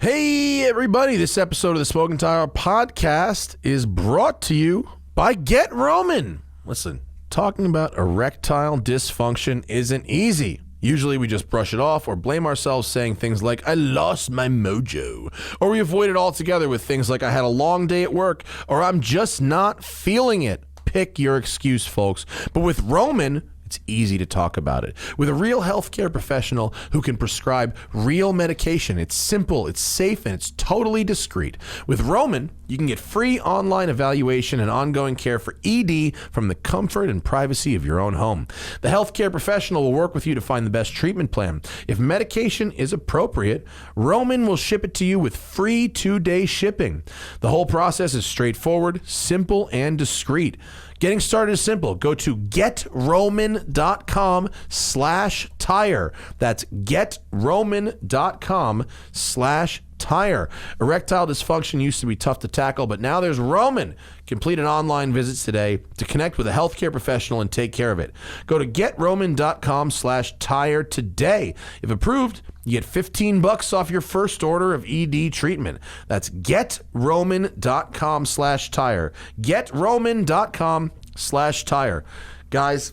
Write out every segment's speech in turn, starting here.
Hey, everybody. This episode of the Smoking Tire podcast is brought to you by Get Roman. Listen, talking about erectile dysfunction isn't easy. Usually we just brush it off or blame ourselves saying things like, I lost my mojo. Or we avoid it altogether with things like, I had a long day at work, or I'm just not feeling it. Pick your excuse, folks. But with Roman, it's easy to talk about it. With a real healthcare professional who can prescribe real medication, it's simple, it's safe, and it's totally discreet. With Roman, you can get free online evaluation and ongoing care for ED from the comfort and privacy of your own home. The healthcare professional will work with you to find the best treatment plan. If medication is appropriate, Roman will ship it to you with free 2-day shipping. The whole process is straightforward, simple, and discreet. Getting started is simple. Go to getroman.com/tire. That's getroman.com/tire. Erectile dysfunction used to be tough to tackle, but now there's Roman. Complete an online visit today to connect with a healthcare professional and take care of it. Go to getroman.com/tire today. If approved, you get $15 off your first order of ED treatment. That's getroman.com/tire. getroman.com/tire. Guys,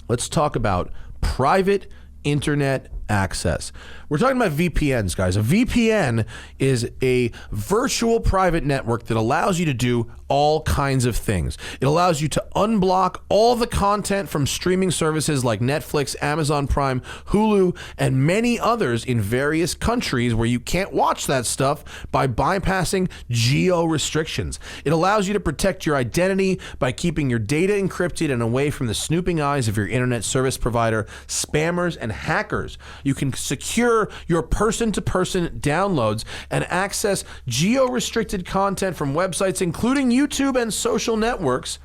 let's talk about private internet access. We're talking about VPNs, guys. A VPN is a virtual private network that allows you to do all kinds of things. It allows you to unblock all the content from streaming services like Netflix, Amazon Prime, Hulu, and many others in various countries where you can't watch that stuff by bypassing geo restrictions. It allows you to protect your identity by keeping your data encrypted and away from the snooping eyes of your internet service provider, spammers, and hackers. You can secure your person-to-person downloads and access geo-restricted content from websites including YouTube and social networks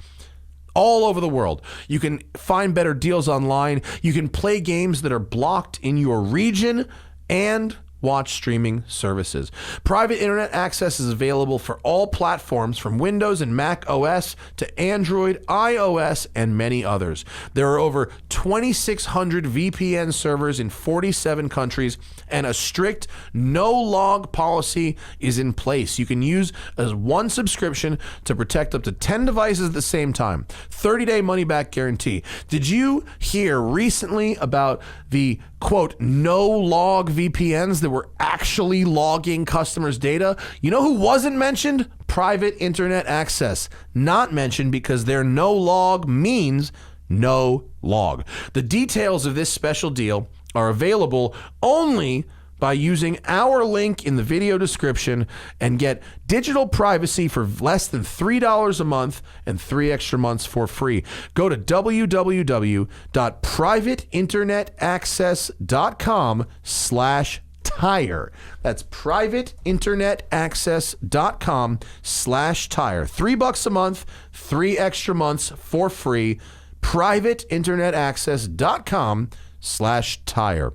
all over the world. You can find better deals online. You can play games that are blocked in your region and watch streaming services. Private internet access is available for all platforms from Windows and Mac OS to Android, iOS, and many others. There are over 2,600 VPN servers in 47 countries, and a strict no-log policy is in place. You can use as one subscription to protect up to 10 devices at the same time. 30-day money-back guarantee. Did you hear recently about the, quote, no-log VPNs that were actually logging customers' data? You know who wasn't mentioned? Private internet access. Not mentioned because their no log means no log. The details of this special deal are available only by using our link in the video description and get digital privacy for less than $3 a month and 3 extra months for free. Go to www.privateinternetaccess.com/tire. That's privateinternetaccess.com/tire. $3 a month, 3 extra months for free. privateinternetaccess.com/tire.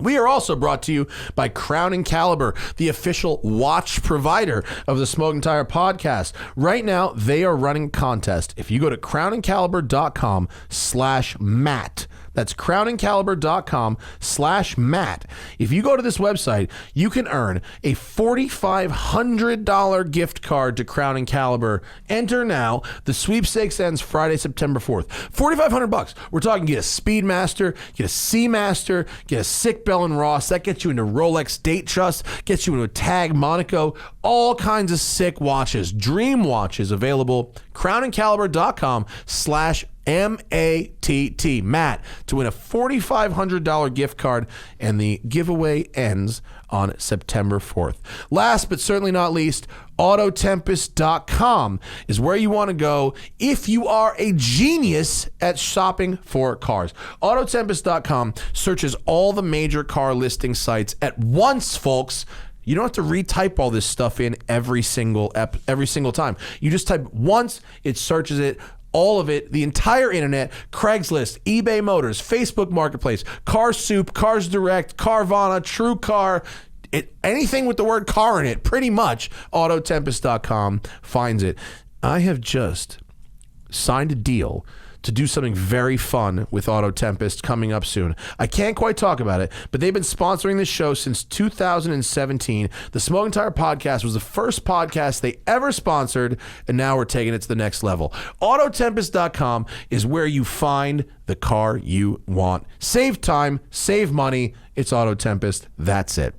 We are also brought to you by Crown & Caliber, the official watch provider of the Smoking Tire podcast. Right now, they are running a contest. If you go to crowncaliber.com/Matt, that's crowncaliber.com/Matt. If you go to this website, you can earn a $4,500 gift card to Crown & Caliber. Enter now. The sweepstakes ends Friday, September 4th. $4,500. We're talking get a Speedmaster, get a Seamaster, get a Sick Bell & Ross. That gets you into Rolex Date Trust, gets you into a Tag Monaco, all kinds of sick watches, dream watches available. crowncaliber.com/MATT, Matt, to win a $4,500 gift card, and the giveaway ends on September 4th. Last but certainly not least, Autotempest.com is where you want to go if you are a genius at shopping for cars. Autotempest.com searches all the major car listing sites at once, folks. You don't have to retype all this stuff in every single time. You just type once, it searches it, all of it, the entire internet, Craigslist, eBay Motors, Facebook Marketplace, Car Soup, Cars Direct, Carvana, TrueCar, anything with the word car in it, pretty much, Autotempest.com finds it. I have just signed a deal to do something very fun with Auto Tempest coming up soon. I can't quite talk about it, but they've been sponsoring this show since 2017. The Smoking Tire Podcast was the first podcast they ever sponsored, and now we're taking it to the next level. Autotempest.com is where you find the car you want. Save time, save money. It's Auto Tempest. That's it.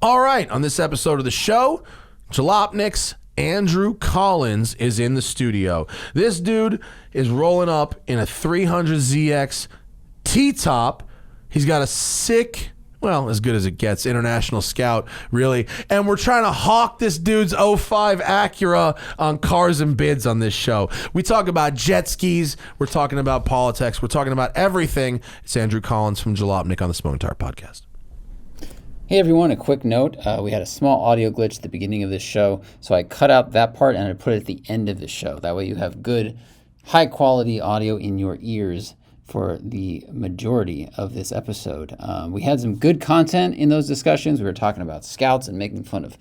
All right, on this episode of the show, Jalopnik's Andrew Collins is in the studio. This dude is rolling up in a 300ZX T-top. He's got a sick, well, as good as it gets, International Scout, really. And we're trying to hawk this dude's '05 Acura on Cars and Bids on this show. We talk about jet skis. We're talking about politics. We're talking about everything. It's Andrew Collins from Jalopnik on the Smoking Tire Podcast. Hey everyone, a quick note. We had a small audio glitch at the beginning of this show, so I cut out that part and I put it at the end of the show. That way you have good, high-quality audio in your ears for the majority of this episode. We had some good content in those discussions. We were talking about scouts and making fun of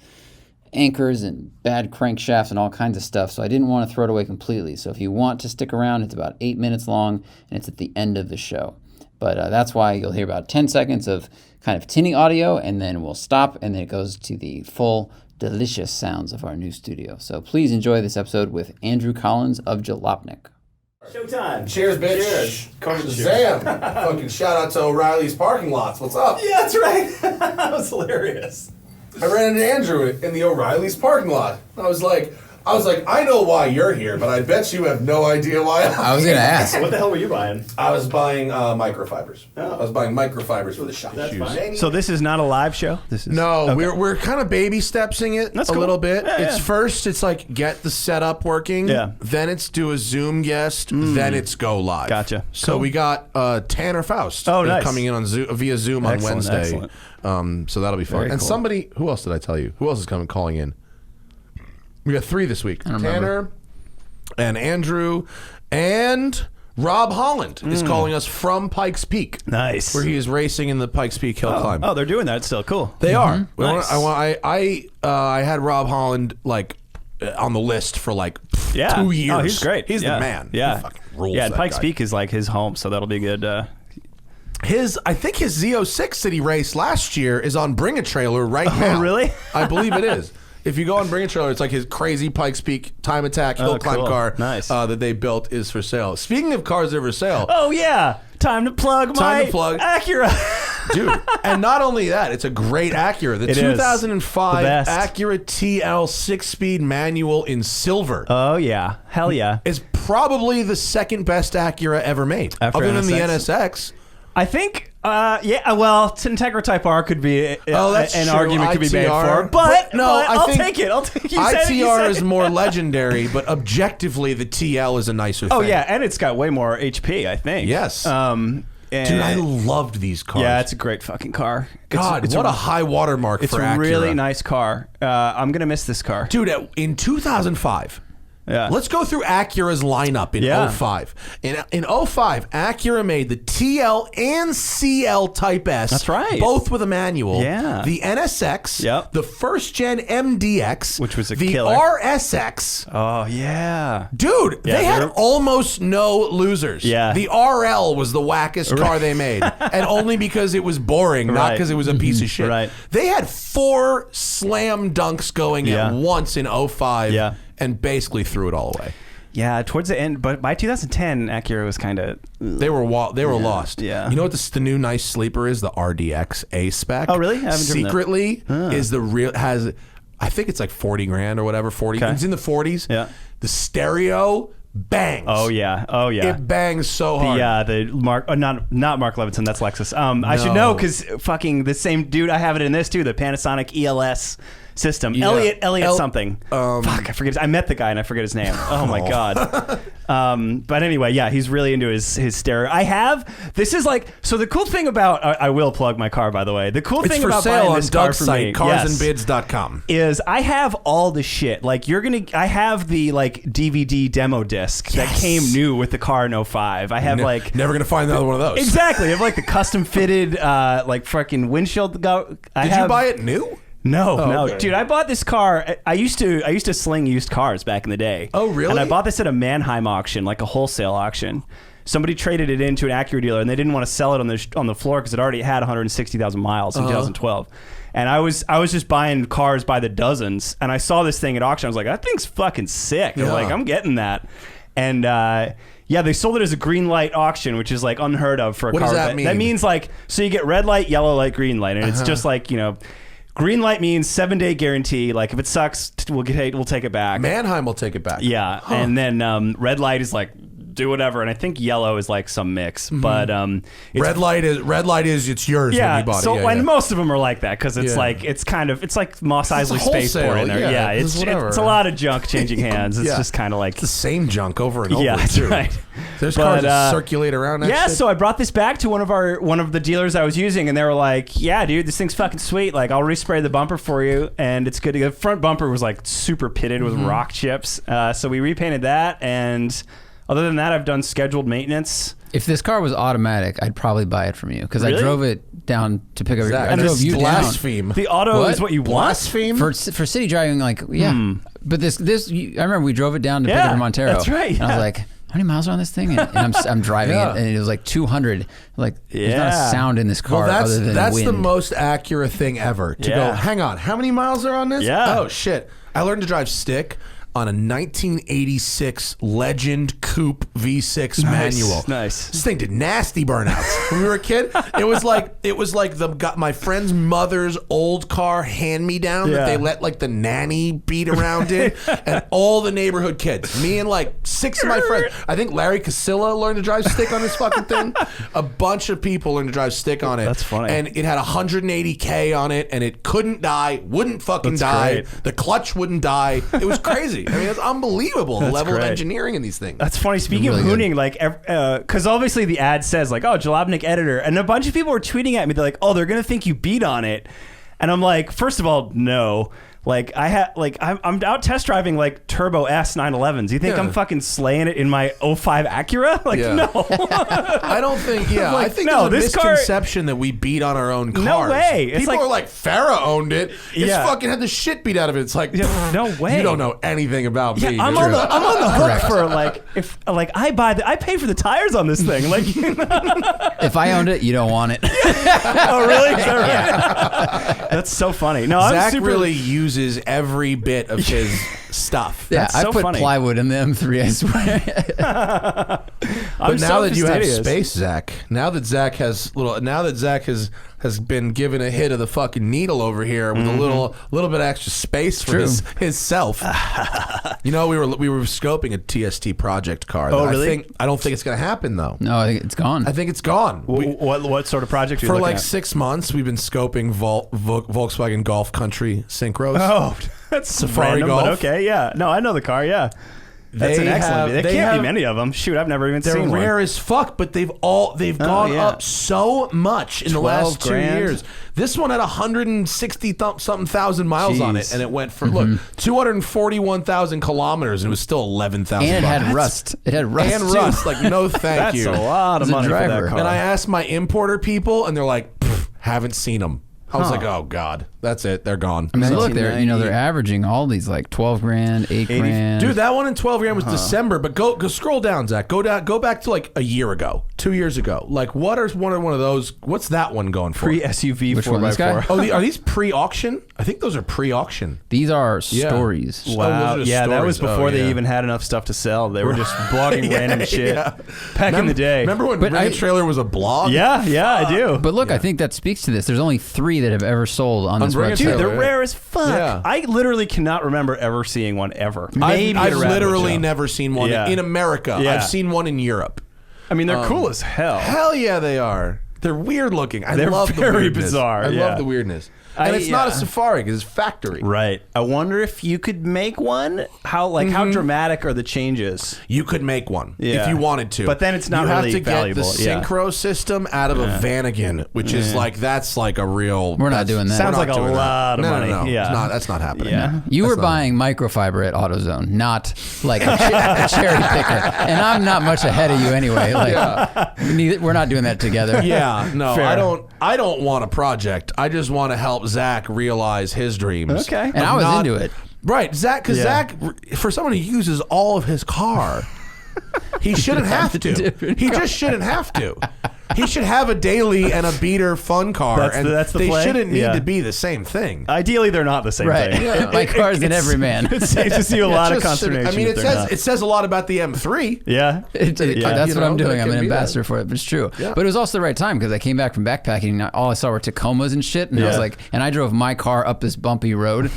anchors and bad crankshafts and all kinds of stuff, so I didn't want to throw it away completely. So if you want to stick around, it's about 8 minutes long, and it's at the end of the show. But that's why you'll hear about 10 seconds of kind of tinny audio, and then we'll stop, and then it goes to the full, delicious sounds of our new studio. So please enjoy this episode with Andrew Collins of Jalopnik. Showtime. Cheers, bitch. Cheers. Shazam. Fucking shout out to O'Reilly's parking lots. What's up? Yeah, that's right. That was hilarious. I ran into Andrew in the O'Reilly's parking lot. I was like, I know why you're here, but I bet you have no idea why I was going to ask. What the hell were you buying? I was buying microfibers. Oh. I was buying microfibers for the shop That's shoes. fine. So this is not a live show? This is No, okay. we're kind of baby stepsing it That's a cool. little bit. Yeah, It's yeah. first, it's like get the setup working. Yeah. Then it's do a Zoom guest. Then it's go live. Gotcha. So Cool. we got Tanner Faust nice. coming in on via Zoom on Excellent, Wednesday. excellent. So that'll be fun. Very And cool. somebody, who else did I tell you? Who else is calling in? We got 3 this week. Tanner and Andrew and Rob Holland is calling us from Pikes Peak. Nice. Where he is racing in the Pikes Peak Hill Climb. Oh, they're doing that still. Cool. They are. Nice. I had Rob Holland on the list for 2 years. Oh, he's great. He's Yeah. the man. Yeah. He fucking rules. Yeah, and that Pikes guy. Peak is like his home, so that'll be good. I think his Z06 that he raced last year is on Bring a Trailer right now. really? I believe it is. If you go on Bring a Trailer, it's like his crazy Pikes Peak time attack hill climb cool. car Nice. that they built is for sale. Speaking of cars that are for sale, Oh, yeah. Time to plug my Acura. dude, and not only that, it's a great Acura. The It is. 2005 The best. Acura TL 6-speed manual in silver. Oh, yeah. Hell yeah. Is probably the second best Acura ever made, After other than the NSX. NSX. I think, well, Integra Type R could be That's an true. argument could be made ITR, for, but I'll think take it. I'll take it. You said it, you ITR said is it. more legendary, but objectively, the TL is a nicer Oh, thing. yeah, and it's got way more HP, I think. Yes. And- Dude, I loved these cars. Yeah, it's a great fucking car. God, what a high watermark It's for a Acura. really nice car. I'm going to miss this car. Dude, in 2005, Yeah. let's go through Acura's lineup in Yeah. 05. In 05, Acura made the TL and CL Type S. That's right. Both with a manual. Yeah. The NSX. Yep. The first gen MDX. Which was a the killer. RSX. Oh, yeah. Dude, Yeah, they had they're- almost no losers. Yeah. The RL was the wackest car they made. And only because it was boring, not Right. because it was a piece of shit. Right. They had 4 slam dunks going Yeah. at once in 05 Yeah. and basically threw it all away. Yeah, towards the end, but by 2010, Acura was kind of... They were lost. yeah. You know what the new nice sleeper is? The RDX A spec. Oh, really? I haven't driven that. Secretly is the real has. I think it's like 40 grand or whatever. 40. Okay. It's in the 40s. Yeah. The stereo bangs. Oh, yeah. Oh, yeah. It bangs so hard. The Mark, not Mark Levinson, that's Lexus. I should know because fucking the same dude, I have it in this too, the Panasonic ELS system. Yeah. Elliot something. Fuck, I forget. I met the guy and I forget his name. Oh my god. But anyway, yeah, he's really into his stereo. This is like, so the cool thing about, I will plug my car by the way. The cool It's thing for about sale buying on this car Doug's for site, me, carsandbids.com. is I have all the shit. Like I have the like DVD demo disc that came new with the car in 05. I have like never gonna find another one of those. exactly. I have like the custom fitted like fucking windshield. Did you buy it new? No, okay. dude. I bought this car. I used to sling used cars back in the day. Oh, really? And I bought this at a Mannheim auction, like a wholesale auction. Somebody traded it into an Acura dealer, and they didn't want to sell it on the floor because it already had 160,000 miles in 2012. And I was just buying cars by the dozens, and I saw this thing at auction. I was like, that thing's fucking sick. I'm like, I'm getting that. And they sold it as a green light auction, which is like unheard of for a car. What does that mean? That means like, so you get red light, yellow light, green light, and it's just like, green light means 7-day guarantee. Like if it sucks, we'll take it back. Mannheim will take it back. Yeah, and then red light is like do whatever, and I think yellow is like some mix. But red light is it's yours when you bought it. Yeah, and most of them are like that because it's like it's like Moss Eisley spaceport in there. Yeah, it's a lot of junk changing hands. It's just kind of like it's the same junk over and over. Yeah, that's too. right. There's cars that circulate around that shit. So I brought this back to one of the dealers I was using, and they were like, "Yeah, dude, this thing's fucking sweet. Like, I'll respray the bumper for you, and it's good to go." The front bumper was like super pitted with rock chips, so we repainted that. And other than that, I've done scheduled maintenance. If this car was automatic, I'd probably buy it from you because Really? I drove it down to pick up. Zach, I drove you down blaspheme. The auto What? is what you want. Blaspheme? for city driving. Like, yeah, but this I remember we drove it down to pick Yeah, up in Montero. that's right, And I yeah. was like, how many miles are on this thing? And I'm driving it, and it was like 200. Like, there's not a Yeah. sound in this car Well, other than that's wind. the most accurate thing ever. To go, Yeah. hang on, how many miles are on this? Yeah. Oh, shit. I learned to drive stick on a 1986 Legend Coupe V6 manual. Nice. This thing did nasty burnouts when we were a kid. It was like my friend's mother's old car hand me down that Yeah. they let like the nanny beat around in, and all the neighborhood kids, me and like 6 of my friends. I think Larry Casilla learned to drive stick on this fucking thing. A bunch of people learned to drive stick on it. That's funny. And it had 180K on it, and it couldn't die, wouldn't fucking That's die. great. The clutch wouldn't die. It was crazy. I mean, it's unbelievable the level of great. engineering in these things. That's funny. Speaking Really of good. hooning, like, because obviously the ad says like, "Oh, Jalopnik editor," and a bunch of people were tweeting at me. They're like, "Oh, they're gonna think you beat on it," and I'm like, first of all, no. Like I'm out test driving like turbo S 911s. You think Yeah. I'm fucking slaying it in my 05 Acura? Like Yeah. no. I don't think. Yeah, Like, I think no, there's a this car- misconception that we beat on our own cars. No way. It's People like- are like, Farrah owned it. It's Yeah. fucking had the shit beat out of it. It's like, Yeah, no way. You don't know anything about Yeah, me. I'm on the hook for like if like I pay for the tires on this thing. Like, If I owned it, you don't want it. oh really? Is that right? That's so funny. No, I'm Zach super. really uses every bit of his stuff. Yeah, That's I so put funny. plywood in the M3. I swear. But now that you have space, Zach, now that Zach has been given a hit of the fucking needle over here with a little bit of extra space for True. his self. You know, we were scoping a TST project car. Oh, that really? I don't think it's gonna happen though. No, I think it's gone. I think it's gone. What sort of project are you For looking like at? 6 months, we've been scoping Volkswagen Golf Country Synchros. Oh, that's Safari random, Golf? but okay, yeah. No, I know the car, yeah. That's They an excellent. have- There they can't have- be many of them. Shoot, I've never even They're seen rare one. as fuck, but they've gone yeah. up so much in the last 2 $12,000. years. This one had 160 something thousand miles on it, Jeez. and it went for look 241,000 kilometers, and it was still 11,000. and it had bucks. rust. It had rust. And too. rust. Like no, thank That's you. a lot of As a money for driver. that car. And I asked my importer people, and they're like, "Pfft, haven't seen them. I was like, oh god, that's it. They're gone. I mean, look, they're 1990. they're averaging all these like 12 grand, 8 grand. Dude, that one in 12 grand was December. But go scroll down, Zach. Go back to like a year ago, 2 years ago. Like, what are one of those? What's that one going for? Pre SUV Which one, this guy? 4x4. Oh, are these pre-auction? I think those are pre-auction. These are stories. Wow. those are Yeah, that stories. was before Oh, they yeah. even had enough stuff to sell. They were just blogging random shit. Back in the day. Remember when Bring a Trailer was a blog? Yeah, I do. But look, I think that speaks to this. There's only 3 that have ever sold on this Bring a website. Dude, Trailer, they're yeah. rare as fuck. Yeah. I literally cannot remember ever seeing one ever. Maybe I've at a Raptor literally show. never seen one Yeah. in America. Yeah. I've seen one in Europe. I mean, they're cool as hell. Hell yeah, they are. They're weird looking. I They're love the very weirdness. bizarre, I yeah. love the weirdness. And it's not a Safari because it's factory. Right. I wonder if you could make one. How dramatic are the changes? You could make one Yeah. if you wanted to. But then it's not you have really to get valuable, the yeah. synchro system out of a Vanagon, which is like that's like a real. We're not doing that. Sounds we're like not a doing that. lot of No, money. No, no. Yeah. It's not, that's not happening. Yeah. You were buying microfiber at AutoZone, not like a cherry picker. And I'm not much ahead of you anyway. Like, we're not doing that together. Yeah, Yeah, no, Fair. I don't want a project. I just want to help Zach realize his dreams. Okay. And I was into it. Right, Zach, because Yeah. Zach, for someone who uses all of his car, he shouldn't have to. He just shouldn't have to. He should have a daily and a beater fun car, That's the they play? shouldn't need Yeah. to be the same thing. Ideally, they're not the same Right. thing. Yeah. My car's an everyman. It seems you a lot of Just shouldn't- consternation. I mean, if it they're says not. it says a lot about the M3. Yeah. That's You what know, I'm doing. it I'm can an be ambassador for it, but it's true. Yeah. But it was also the right time because I came back from backpacking and all I saw were Tacomas and shit. And I was Yeah. like, and I drove my car up this bumpy road.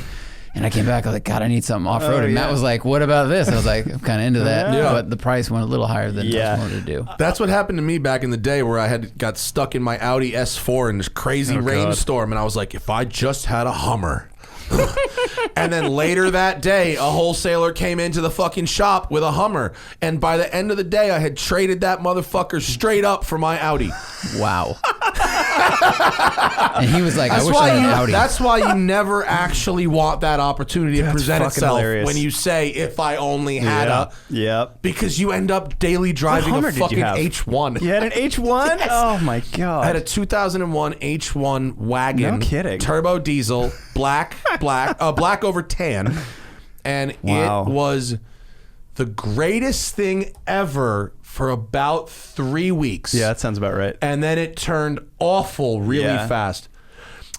And I came back, I was like, God, I need something off-road. And Matt was like, what about this? And I was like, I'm kind of into that. Yeah. But the price went a little higher than I wanted to do. That's what happened to me back in the day where I got stuck in my Audi S4 in this crazy rainstorm. And I was like, if I just had a Hummer. And then later that day, a wholesaler came into the fucking shop with a Hummer. And by the end of the day, I had traded that motherfucker straight up for my Audi. Wow. And he was like, I wish I had an Audi. That's why you never actually want that opportunity to present fucking itself hilarious. when you say, if I only had a... Yep. Because you end up daily driving Hummer a did you fucking have? H1. You had an H1? Yes. Oh my god. I had a 2001 H1 wagon. No kidding. Turbo diesel, black over tan. And Wow. it was the greatest thing ever for about 3 weeks. Yeah, that sounds about right. And then it turned awful really Yeah. fast.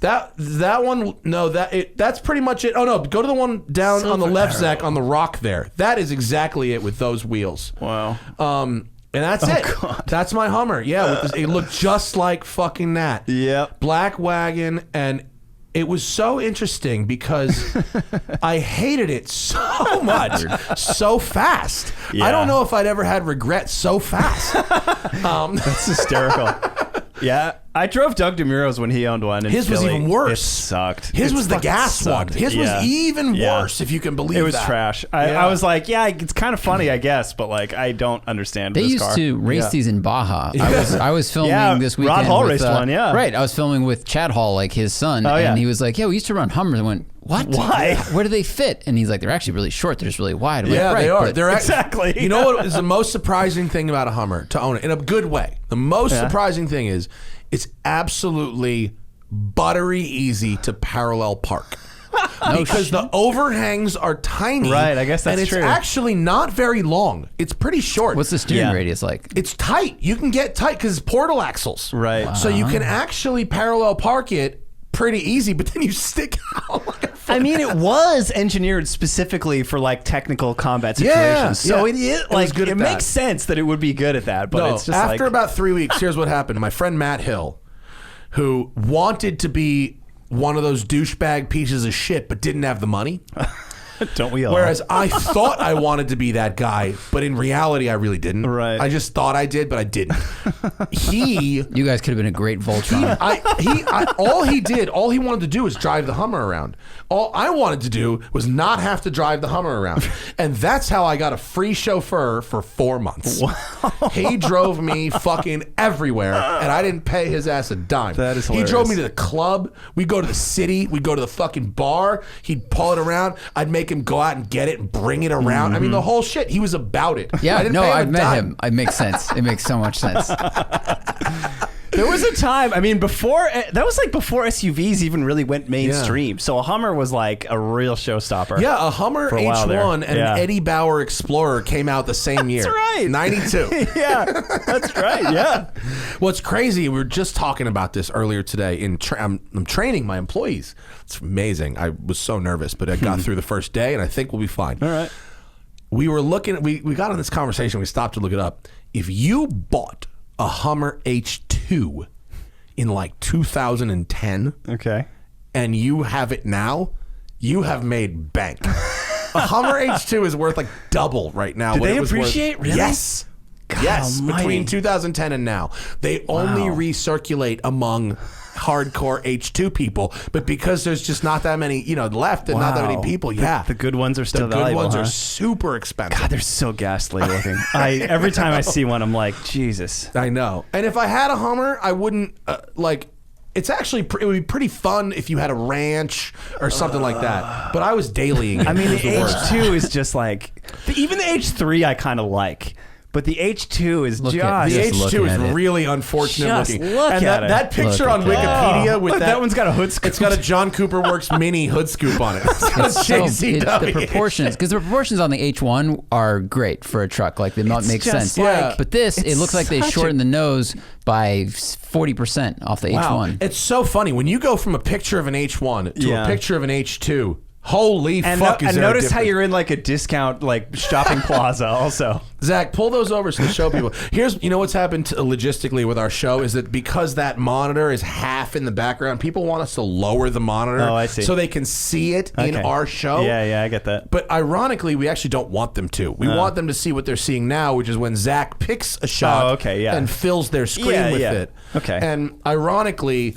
That one, no, that's pretty much it. Oh no, go to the one down on the left, Zach, on the rock there. That is exactly it with those wheels. Wow. And that's it. God. That's my Hummer. Yeah, with this, it looked just like fucking that. Yep. Black wagon, and it was so interesting because I hated it so much, so fast. Yeah. I don't know if I'd ever had regret so fast. That's hysterical. Yeah, I drove Doug DeMuro's when he owned one. In His was Philly. even worse. It sucked. His It was the fucking gas sucked. one. His Yeah. was even Yeah. worse, if you can believe It was that. trash. Yeah. I was like, yeah, it's kind of funny, I guess, but like, I don't understand They this used car. to race Yeah. these in Baja. I was filming Yeah, this Rod weekend. Hall with, raced one, yeah. Right. I was filming with Chad Hall, like his son. Oh, yeah. And he was like, yeah, we used to run Hummers. I went, what? Why? Where do they fit? And he's like, they're actually really short. They're just really wide. I'm Yeah, like, they right, are. but- They're Exactly. You know what is the most surprising thing about a Hummer? To own it in a good way. The most surprising thing is it's absolutely buttery easy to parallel park. Because the overhangs are tiny. Right, I guess that's and it's true. actually not very long. It's pretty short. What's the steering Yeah. radius like? It's tight. You can get tight because it's portal axles. Right. So you can actually parallel park it pretty easy, but then you stick out like a I mean, it was engineered specifically for like technical combat Yeah, situations. So yeah. it is It was like good it at that. makes sense that it would be good at that, but No, it's just after like about 3 weeks, here's what happened. My friend Matt Hill, who wanted to be one of those douchebag pieces of shit, but didn't have the money. don't we all? Whereas I thought I wanted to be that guy, but in reality, I really didn't. Right. I just thought I did, but I didn't. He You guys could have been a great Voltron. all he wanted to do was drive the Hummer around. All I wanted to do was not have to drive the Hummer around. And that's how I got a free chauffeur for 4 months. Wow. He drove me fucking everywhere, and I didn't pay his ass a dime. That is He drove me hilarious. to the club. We'd go to the city. We'd go to the fucking bar. He'd pull it around. I'd make him go out and get it and bring it around. I mean, the whole shit. He was about it. I Yeah, didn't no, pay I've a met dime. him. It makes sense. It makes so much sense. There was a time, I mean, before that was like before SUVs even really went mainstream. So a Hummer was like a real showstopper. Yeah, a Hummer For a while there. H1 and Yeah. an Eddie Bauer Explorer came out the same year. That's right. 92. Yeah, that's right. Yeah. What's crazy, we were just talking about this earlier today. I'm training my employees. It's amazing. I was so nervous, but I got through the first day, and I think we'll be fine. All right. We were looking, we got on this conversation, we stopped to look it up. If you bought a Hummer H2 in like 2010 Okay. and you have it now, you have made bank. A Hummer H2 is worth like double right now. Do what they it was worth. appreciate? Really? Yes. God Yes, almighty. between 2010 and now. They only recirculate among hardcore H2 people, but because there's just not that many, left and not that many Wow. people, The good ones are The still good valuable, ones huh? are super expensive. God, they're so ghastly looking. Every time I see one, I'm like, Jesus. I know. And if I had a Hummer, I wouldn't it's actually it would be pretty fun if you had a ranch or something like that. But I was dailying it. I mean, It the was the worst. H2 is just like even the H3 I kind of like, But the H2 is Look at The Just H2 looking is at it. really unfortunate Just looking. look and at it. that picture Look on at that. Wikipedia with Look, that one's got a hood scoop. It's got a John Cooper Works mini hood scoop on it. It's got a JCW. The proportions, because the proportions on the H1 are great for a truck. Like, they make just sense. like- But this, it it's looks like they such a- shortened the nose by 40% off the Wow. H1. It's so funny. When you go from a picture of an H1 to Yeah. a picture of an H2, holy and fuck is and there a notice how difference? you're in like a discount like shopping plaza also. Zach, pull those over so to show people. You know what's happened logistically with our show is that because that monitor is half in the background, people want us to lower the monitor Oh, I see. so they can see it in Okay. our show. Yeah, I get that. But ironically, we actually don't want them to. We want them to see what they're seeing now, which is when Zach picks a shot Oh, okay, yeah. and fills their screen Yeah, with yeah. it. Okay. And ironically,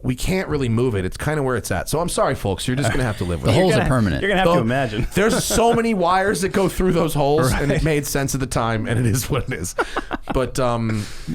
we can't really move it. It's kind of where it's at. So I'm sorry, folks. You're just going to have to live with The it. holes You're are gonna- permanent. You're gonna have So, to imagine. There's so many wires that go through those holes, and it Right. made sense at the time, and it is what it is. But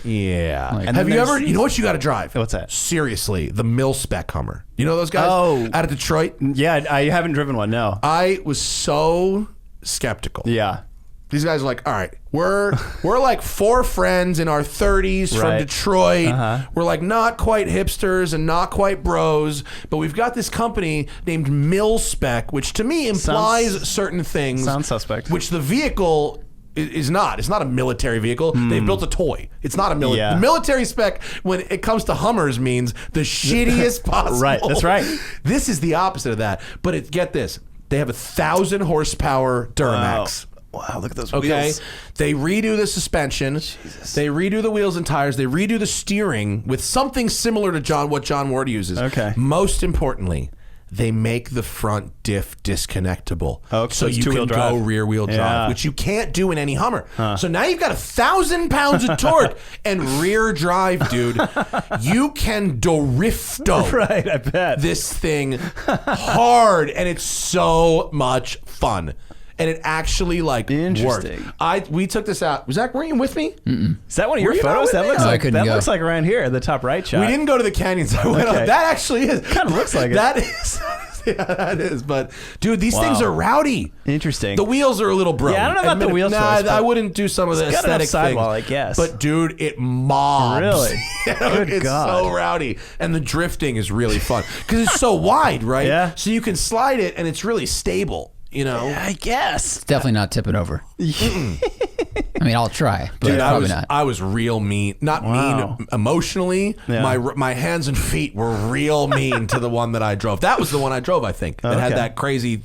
yeah. Like- And have you ever? You know what you got to drive? What's that? Seriously, the Mil-Spec Hummer. You know those guys? Oh. Out of Detroit. Yeah, I haven't driven one. No. I was so skeptical. Yeah. These guys are like, all right, we're like four friends in our 30s from Right. Detroit. Uh-huh. We're like not quite hipsters and not quite bros, but we've got this company named Mil-Spec, which to me implies certain things. sounds suspect. Which the vehicle is not. It's not a military vehicle. They've built a toy. It's not a military. Yeah. The military spec, when it comes to Hummers, means the shittiest possible. Right, that's right. This is the opposite of that. But get this. They have 1,000 horsepower Duramax. Wow, look at those Okay, wheels. they redo the suspension. They redo the wheels and tires. They redo the steering with something similar to what John Ward uses. Okay. Most importantly, they make the front diff disconnectable, Oh, so so it's you can two-wheel drive. go rear wheel drive, Yeah. which you can't do in any Hummer. So now you've got 1,000 pounds of torque and rear drive, dude. You can drifto Right, I bet. this thing hard, and it's so much fun. And it actually worked. Interesting. We took this out. Zach, weren't you with me? Is that one of your Were you not photos? with That me? looks No, I like couldn't go. looks like around here, the top right shot. We didn't go to the canyons. I went Okay. on. That actually is. Kinda looks like it. That is. Yeah, that is. But dude, these things Wow. are rowdy. Interesting. The wheels are a little broken. Yeah, I don't know about the Admit it. wheel Nah, choice, but I wouldn't do some of the it's got enough aesthetic sidewall, things. I guess. But dude, it mobs. Really? Good it's God. so rowdy, and the drifting is really fun because it's so wide, right? Yeah. So you can slide it, and it's really stable. You know. I guess. Definitely not tip it over. I mean, I'll try, but Dude, probably not. I was real mean. Not Wow. mean emotionally. Yeah. My hands and feet were real mean to the one that I drove. That was the one I drove, I think. That had Okay. that crazy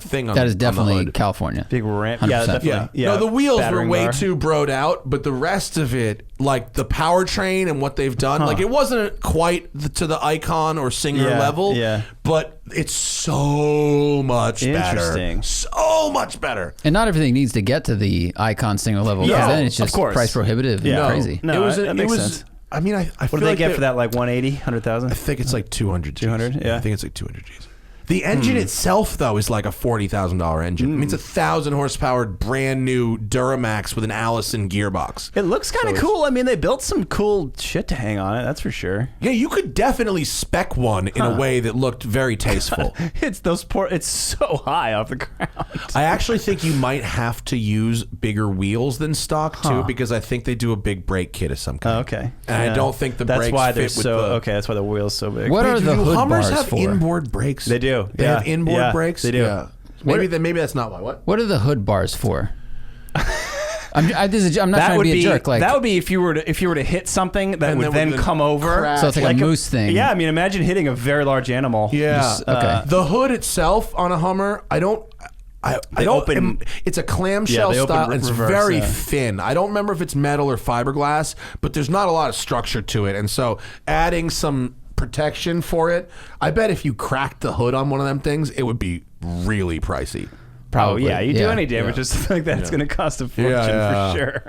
thing on That is on the definitely hood. California. Big ramp. 100%. Yeah, definitely. Yeah. Yeah. No, the wheels were Battering way bar. too broed out, but the rest of it, like the powertrain and what they've done, like it wasn't quite to the Icon or Singer Yeah, level, yeah. but it's so much better. Interesting. So much better. And not everything needs to get to the Icon single level, because No, then it's of just course. price prohibitive Yeah. and crazy. No, it was. that makes sense. I mean, I feel What do they like get for that? Like 180, 100,000? I think it's like 200 Gs. 200? Yeah. I think it's like 200 Gs. The engine itself, though, is like a $40,000 engine. I mean, it's 1,000 horsepower, brand new Duramax with an Allison gearbox. It looks kind of cool. I mean, they built some cool shit to hang on it. That's for sure. Yeah, you could definitely spec one in a way that looked very tasteful. It's It's so high off the ground. I actually think you might have to use bigger wheels than stock too, because I think they do a big brake kit of some kind. Oh, okay. And Yeah. I don't think the That's brakes why fit they're with so the. okay. That's why the wheel's so big. What are Wait, the do hood Hummers bars have for? inboard brakes? They do. They Yeah. have inboard Yeah, brakes. they do. Yeah. Maybe that's not why. What? What are the hood bars for? I'm not That trying to would be a jerk. Like, that would be if you were to hit something that And would then then come over. crash. so it's like a moose thing. Yeah, I mean, imagine hitting a very large animal. Yeah. Just, okay. The hood itself on a Hummer, I don't. I They don't. open- it's a clamshell Yeah, they open style. It's reverse, very yeah. thin. I don't remember if it's metal or fiberglass, but there's not a lot of structure to it, and so adding some protection for it, I bet if you cracked the hood on one of them things, it would be really pricey. probably. Oh yeah, you do Yeah. any damage to something like that, it's going to cost a fortune Yeah. for sure.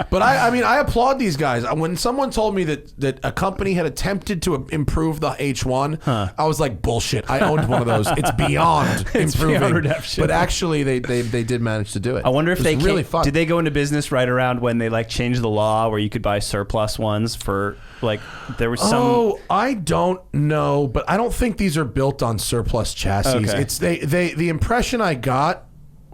But I mean, I applaud these guys. When someone told me that a company had attempted to improve the H1, I was like, bullshit. I owned one of those. It's beyond It's improving. beyond redemption. But actually, they did manage to do it. I wonder if It they was really fun. did they go into business right around when they like changed the law where you could buy surplus ones for like there was some. Oh, I don't know, but I don't think these are built on surplus chassis. Okay. It's the impression I got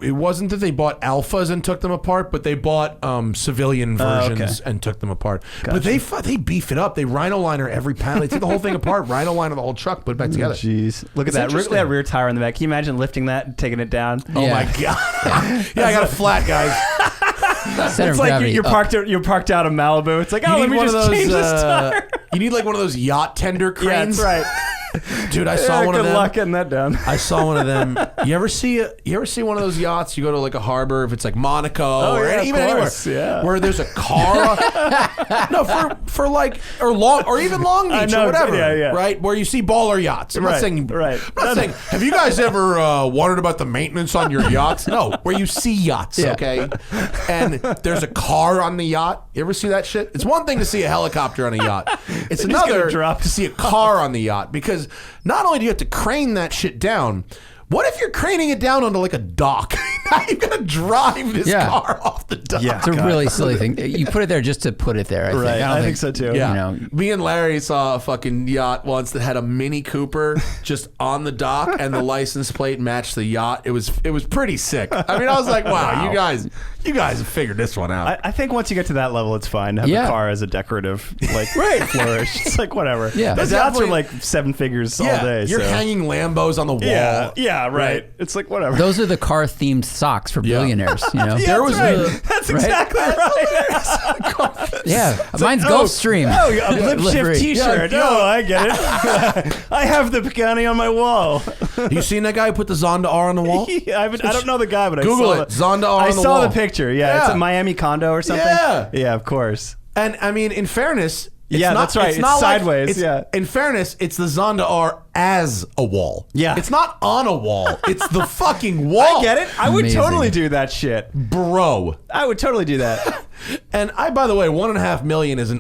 it wasn't that they bought alphas and took them apart, but they bought civilian versions and took them apart. But they beef it up. They rhino liner every panel. They take the whole thing apart, rhino liner the whole truck, put it back together. Jeez, look at that. Look at that rear tire in the back. Can you imagine lifting that and taking it down? Oh my god! Yeah, I got a flat, guys. Center It's of like gravity you're parked out of Malibu. It's like, oh, let me just change this tire. You need like one of those yacht tender cranes. Yeah, that's right. Dude, I saw one of them. Good luck getting that done. I saw one of them. You ever see one of those yachts? You go to like a harbor, if it's like Monaco or even anywhere, where there's a car. No, for like or even Long Beach or whatever, right? Where you see baller yachts. I'm not saying. I'm not saying. Have you guys ever wondered about the maintenance on your yachts? No, where you see yachts, okay? And there's a car on the yacht. You ever see that shit? It's one thing to see a helicopter on a yacht. It's another to see a car on the yacht, because not only do you have to crane that shit down, what if you're craning it down onto like a dock? Now you've got to drive this car off the dock. Yeah, it's a really silly thing. You put it there just to put it there. I think so too. Yeah. You know, Me and Larry saw a fucking yacht once that had a Mini Cooper just on the dock, and the license plate matched the yacht. It was pretty sick. I mean, I was like, wow. you guys have figured this one out. I think once you get to that level, it's fine to have a car as a decorative flourish. It's like whatever. Yeah, those yachts are like 7 figures all day. You're hanging Lambos on the wall. Yeah, right. It's like whatever. those are the car themed socks for billionaires. You know, That's exactly right. Yeah, mine's Gulfstream. Oh, a Blip Shift T-shirt. Oh, I get it. I have the Pagani on my wall. You seen that guy who put the Zonda R on the wall? I don't know the guy, but Google I saw it. Zonda R on the wall. I saw the picture. Yeah, it's a Miami condo or something. Yeah, of course. And I mean, in fairness, that's right. It's not sideways. In fairness, it's the Zonda R as a wall. Yeah. It's not on a wall. It's the fucking wall. I get it. I would Amazing. totally do that shit, bro. I would totally do that. And by the way, $1.5 million is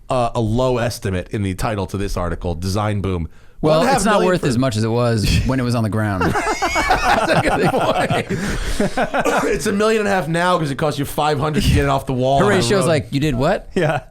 a low estimate in the title to this article. Design boom. Well, it's not worth as much as it was when it was on the ground. It's $1.5 million now because it costs you $500 to get it off the wall. Her ratio's like, you did what? Yeah.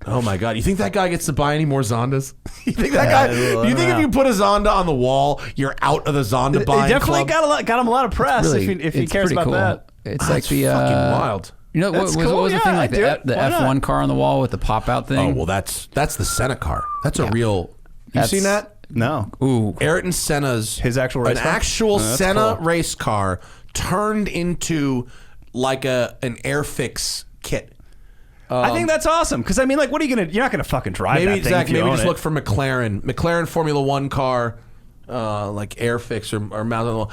Oh my god! You think that guy gets to buy any more Zondas? You think that guy? You think if you put a Zonda on the wall, you're out of the Zonda buying He definitely club? got him a lot of press Really, if he it's cares pretty about cool. that. It's That's like the fucking wild. You know, what That's was cool. the thing like I'd do the it. Why F1 not? car on the wall with the pop out thing? Oh well, that's the Senna car. That's a real. You seen that? No. Ooh, Ayrton Senna's His actual race an car? actual Oh, that's Senna cool. race car turned into like an Airfix kit. I think that's awesome because I mean, like, what are you gonna? You're not gonna fucking drive Maybe that thing. Zach, if you maybe own just it. look for McLaren Formula One car, like Airfix or mounted on the wall.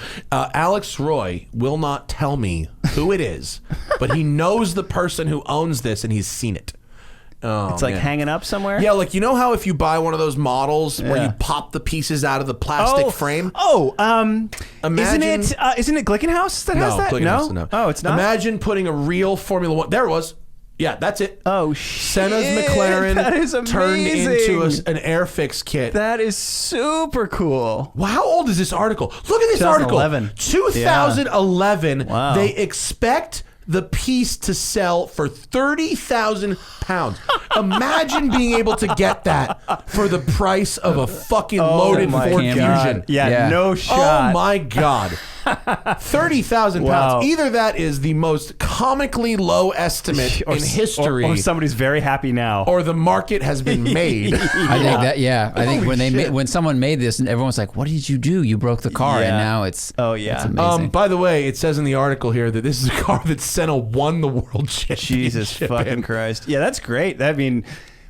Alex Roy will not tell me who it is, but he knows the person who owns this and he's seen it. Oh, It's like man. hanging up somewhere. Yeah, like you know how if you buy one of those models where you pop the pieces out of the plastic frame? Isn't Imagine- it Glickenhaus that has that? Glickenhaus, No. Oh, it's not. Imagine putting a real Formula One. There it was. Yeah, that's it. Oh shit! Senna's McLaren That is turned into amazing. an Airfix kit. That is super cool. Wow, how old is this article? Look at this article. 2011. Wow. They expect the piece to sell for 30,000 pounds. Imagine being able to get that for the price of a fucking loaded my Ford God. Fusion. Yeah, no Oh shot. my God. 30,000 Wow. pounds. Either that is the most comically low estimate in history, or somebody's very happy now. or the market has been made. I think that. Yeah, I think Holy shit. when someone made this and everyone's like, "What did you do? You broke the car," and Yeah. now it's yeah. it's amazing. By the way, it says in the article here that this is a car that Senna won the world championship. Jesus fucking in. Christ. Yeah, that's great. I mean,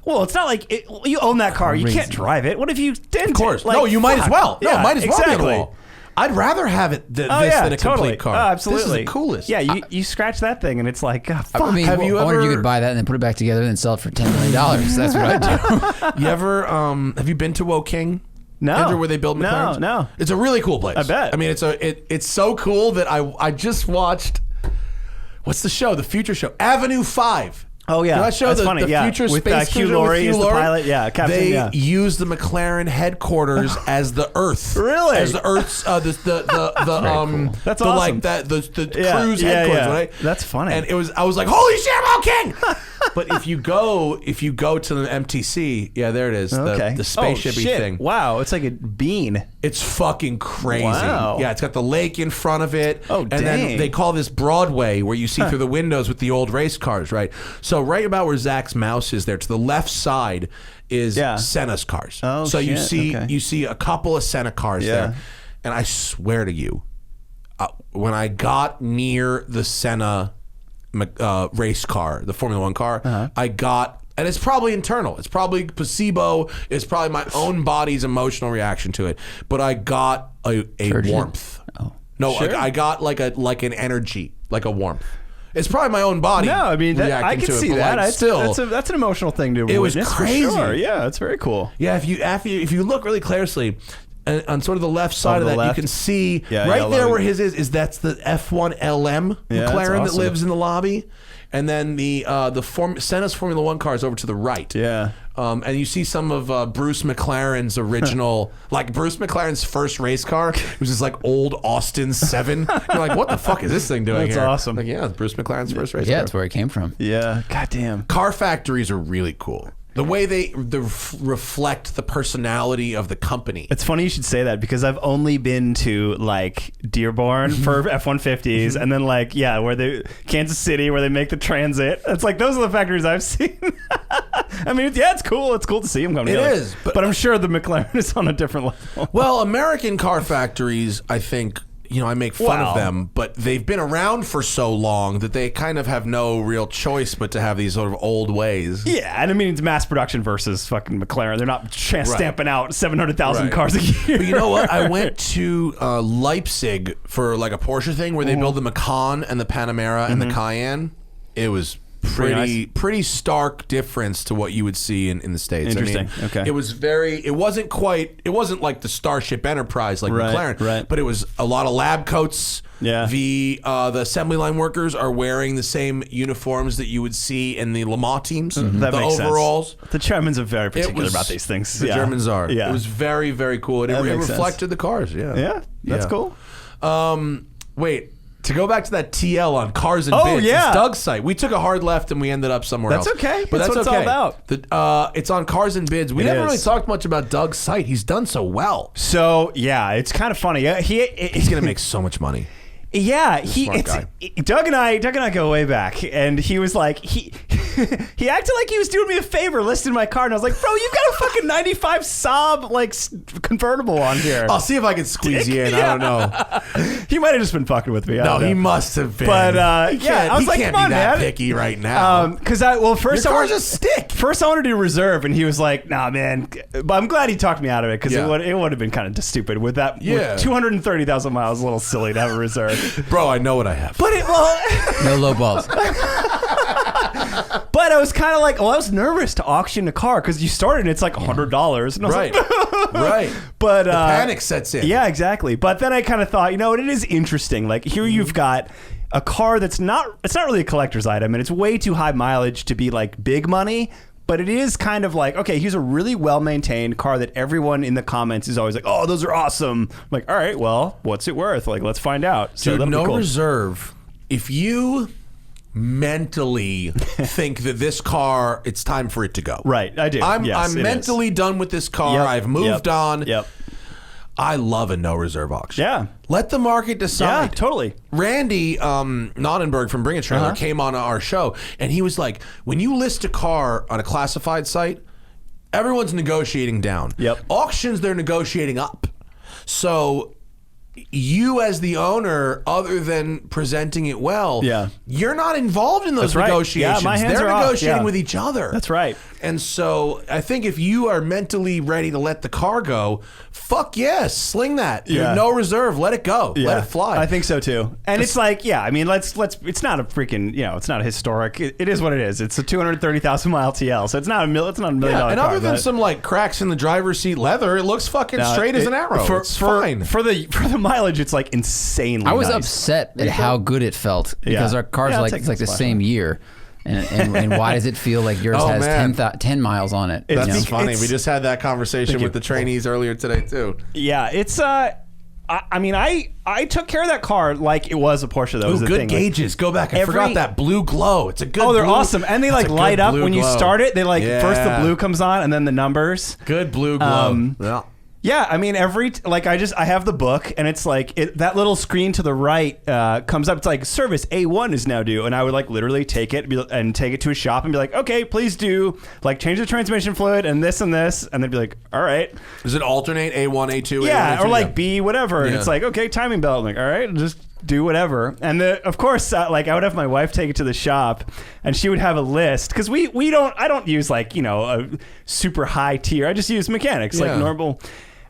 well, it's not like you own that car. You can't drive it. What if you didn't? Of course. Like, No, you might as fuck. well. No, Yeah, it might as well be on the exactly. wall. I'd rather have it this Oh, yeah, than a totally. complete car. Oh, absolutely. This is the coolest. Yeah, you scratch that thing and it's like, oh, fuck. I mean, have you I wonder if you ever- could buy that and then put it back together and then sell it for $10 million. That's what I do. You ever have you been to Woking? No. Andrew, where they build No, McLarens? no. It's a really cool place. I bet. I mean, it's so cool that I just watched. What's the show? The Future Show, Avenue 5. Oh, yeah. You know that show, That's the, funny, the yeah. Future With, Space Hugh Cruiser Laurie with Hugh as the Laurie. pilot. Yeah, captain, They yeah. use the McLaren headquarters as the Earth. Really? As the Earth's the That's the, awesome. like that the Yeah, cruise yeah, headquarters, yeah. right? That's funny. And I was like, holy shit, I'm King! But if you go to the MTC, yeah, there it is. The spaceshipy thing. Wow, it's like a bean. It's fucking crazy. Wow. Yeah, it's got the lake in front of it. Oh, and dang. then they call this Broadway, where you see through the windows with the old race cars, right? So right about where Zach's mouse is there, to the left side is Senna's cars. Oh, so you shit. you see a couple of Senna cars there. And I swear to you, when I got near the Senna race car, the Formula One car, I got, and it's probably internal. It's probably placebo. It's probably my own body's emotional reaction to it. But I got a warmth. Oh. No, Sure. I got like an energy, like a warmth. It's probably my own body. No, I mean, I can see that. Like, still, that's an emotional thing to it witness. was crazy. For sure. Yeah, it's very cool. Yeah, if you look really closely, on sort of the left side of that, you can see right there where his is that's the F1 LM McLaren that lives in the lobby, and then the Senna's Formula One car is over to the right. Yeah. And you see some of Bruce McLaren's original, like Bruce McLaren's first race car, which is like old Austin 7. You're like, what the fuck is this thing doing That's here? awesome. Like, yeah, it's Bruce McLaren's first race car. Yeah, that's where it came from. Yeah. Goddamn. Car factories are really cool. The way they reflect the personality of the company. It's funny you should say that because I've only been to like Dearborn for F-150s and then like, where they, Kansas City where they make the Transit. It's like, those are the factories I've seen. I mean, it's cool. It's cool to see them come together. It is. But I'm sure the McLaren is on a different level. Well, American car factories, I think, I make fun of them, but they've been around for so long that they kind of have no real choice but to have these sort of old ways. Yeah, and I mean, it's mass production versus fucking McLaren. They're not stamping out 700,000 cars a year. But you know what? I went to Leipzig for like a Porsche thing where they build the Macan and the Panamera and the Cayenne. It was pretty stark difference to what you would see in the States. Interesting. I mean, Okay. it wasn't like the Starship Enterprise like McLaren, but it was a lot of lab coats. Yeah. The assembly line workers are wearing the same uniforms that you would see in the Le Mans teams. That the makes overalls. sense. The Germans are very particular about these things. The Germans are. Yeah. It was very, very cool. It reflected sense. the cars. Yeah. Yeah, that's cool. Wait. To go back to that TL on Cars and Oh, Bids, yeah. it's Doug's site. We took a hard left and we ended up somewhere else. That's okay. But That's that's what okay. it's all about. It's on Cars and Bids. We It never is. really talked much about Doug's site. He's done so well. So, yeah, it's kind of funny. He's going to make so much money. Yeah, smart guy. Doug and I go way back, and he was like he acted like he was doing me a favor listing my car, and I was like, bro, you've got a fucking 95 Saab like convertible on here. I'll see if I can squeeze you in. I don't know. He might have just been fucking with me. I No, don't know. he must have been. But he yeah, I was he like, can't come on, be that man. picky right now. Because first Your I car's wanted a stick. First, I wanted to do reserve, and he was like, "Nah, man." But I'm glad he talked me out of it because Yeah. it would have been kind of stupid with that. Yeah. With 230,000 miles, a little silly to have a reserve. Bro, I know what I have. But No low balls. But I was kind of like, I was nervous to auction a car because you started and it's like $100, and I was Right. like, Right. But The panic sets in. Yeah, exactly. But then I kind of thought, it is interesting. Like here you've got a car it's not really a collector's item, and it's way too high mileage to be like big money. But it is kind of like, okay, here's a really well-maintained car that everyone in the comments is always like, oh, those are awesome. I'm like, all right, well, what's it worth? Like, let's find out. So Dude, that'll be no cool. reserve. If you mentally think that this car, it's time for it to go. Right, I do. I'm Yes, it is. mentally done with this car. Yep, I've moved on. Yep. I love a no reserve auction. Yeah. Let the market decide. Yeah, totally. Randy Nonnenberg from Bring a Trailer came on our show, and he was like, when you list a car on a classified site, everyone's negotiating down. Yep. Auctions, they're negotiating up. So you as the owner, other than presenting it well, you're not involved in those That's right. negotiations. Yeah, my hands They're are off. negotiating Yeah. with each other. That's right. And so I think if you are mentally ready to let the car go, fuck yes, sling that. Yeah. No reserve, let it go. Let it fly. I think so too. And it's like, I mean, let's it's not a freaking, it's not a historic. It is what it is. It's a 230,000 mile TL. So it's not a $1 million car. And other than but- some like cracks in the driver's seat leather, it looks fucking straight as an arrow. It's fine. For the mileage, it's like insanely I was nice. upset at how good it felt because our car's Yeah, I'll like take it's like the this same year. And why does it feel like yours Oh, has man. 10 miles on it? That's you know? funny. it's- We just had that conversation with the trainees earlier today too. Yeah, it's I took care of that car like it was a Porsche. That was the good thing. gauges. Go back. I forgot that blue glow. It's a good. Oh, they're blue, awesome, and they that's like a light good up blue when you glow. start it. They like first the Yeah. blue comes on, and then the numbers. Good blue glow. Yeah. Yeah, I mean, I have the book, and it's like that little screen to the right comes up. It's like service A1 is now due, and I would like literally take it and take it to a shop and be like, okay, please do like change the transmission fluid and this, and they'd be like, all right. Does it alternate A1, A2? Yeah, A1, A2? or like B, whatever. And Yeah. it's like, okay, timing belt. I'm like, all right, just do whatever. And of course, like I would have my wife take it to the shop, and she would have a list because I don't use like a super high tier. I just use mechanics like normal.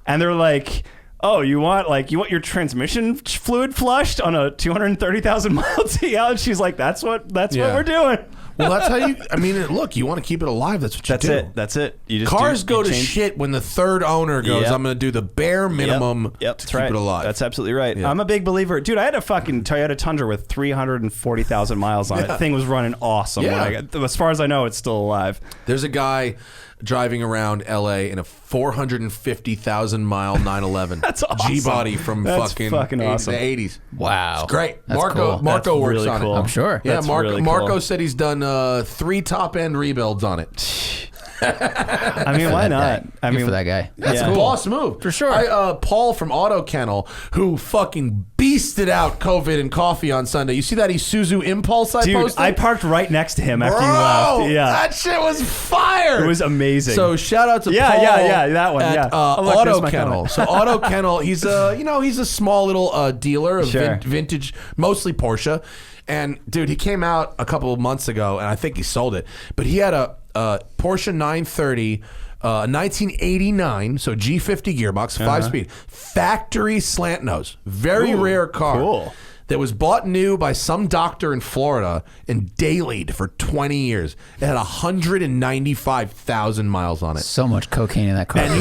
And they're like, oh, you want your transmission fluid flushed on a 230,000 mile TL? And she's like, that's what we're doing. Well, that's how you. I mean, look, you want to keep it alive. That's what you do. That's it. You just Cars go to shit when the third owner goes, Yep. I'm going to do the bare minimum to That's keep it alive. That's absolutely right. Yeah. I'm a big believer. Dude, I had a fucking Toyota Tundra with 340,000 miles on it. The thing was running awesome. Yeah. As far as I know, it's still alive. There's a guy driving around L.A. in a 450,000 mile 911. That's awesome. G-body from That's fucking awesome. the 80s. Wow. It's great. That's Marco cool. Marco That's works really on cool. it. I'm sure. Yeah, That's Marco, really cool. Marco said he's done 3 top-end rebuilds on it. I mean, why not? I Good mean, for that guy. That's Yeah. a boss move. For sure. Paul from Auto Kennel, who fucking beasted out COVID and coffee on Sunday. You see that Isuzu Impulse I Dude, posted? I parked right next to him after Bro, you left. Yeah. that shit was fire. It was amazing. So shout out to Yeah, Paul yeah, that one, at, yeah. Oh, look, Auto there's my Kennel. comment. So Auto Kennel, he's a small little dealer of Sure. vintage, mostly Porsche. And dude, he came out a couple of months ago, and I think he sold it. But he had a Porsche 930. 1989, so G50 gearbox, 5-speed, factory slant nose, very rare car. Cool. That was bought new by some doctor in Florida and dailied for 20 years. It had 195,000 miles on it. So much cocaine in that car. And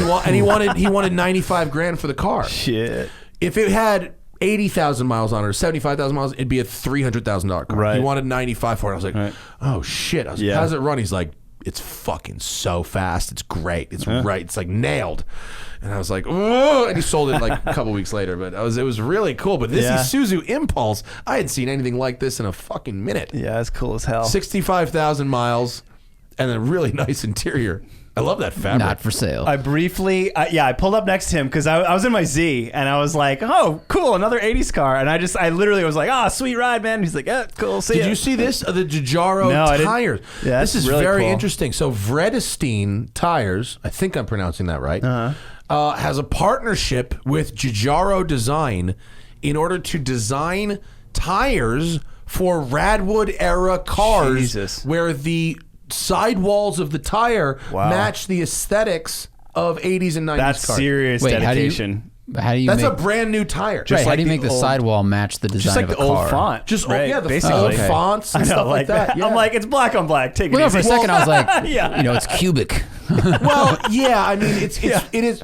he wanted 95 grand for the car. Shit. If it had 80,000 miles on it or 75,000 miles, it'd be a $300,000 car. Right. He wanted 95 for it. I was like, oh shit. I was like, Yeah. how's it run? He's like, it's fucking so fast. It's great. It's right. It's like nailed. And I was like, oh, and he sold it like a couple weeks later. But it was really cool. But this Isuzu Impulse, I hadn't seen anything like this in a fucking minute. Yeah, it's cool as hell. 65,000 miles and a really nice interior. I love that fabric. Not for sale. I briefly, I pulled up next to him because I was in my Z and I was like, oh, cool, another 80s car. And I literally was like, oh, sweet ride, man. And he's like, yeah, cool, see ya. Did you see this? The Giugiaro No, I didn't. tires. Yeah, this that's is really very cool. interesting. So Vredestein Tires, I think I'm pronouncing that right, has a partnership with Giugiaro Design in order to design tires for Radwood era cars Jesus. where the sidewalls of the tire match the aesthetics of 80s and 90s That's cars. serious Wait, dedication. How do you That's make, a brand new tire. right, how like do you the make the old- sidewall match the design Just like of a the old car? font. Just right, the basically. old fonts and I know, stuff like that. Yeah. I'm like, it's black on black. Take it Well, no, easy. for a second I was like, Yeah. it's cubic. Well, yeah, I mean, it is.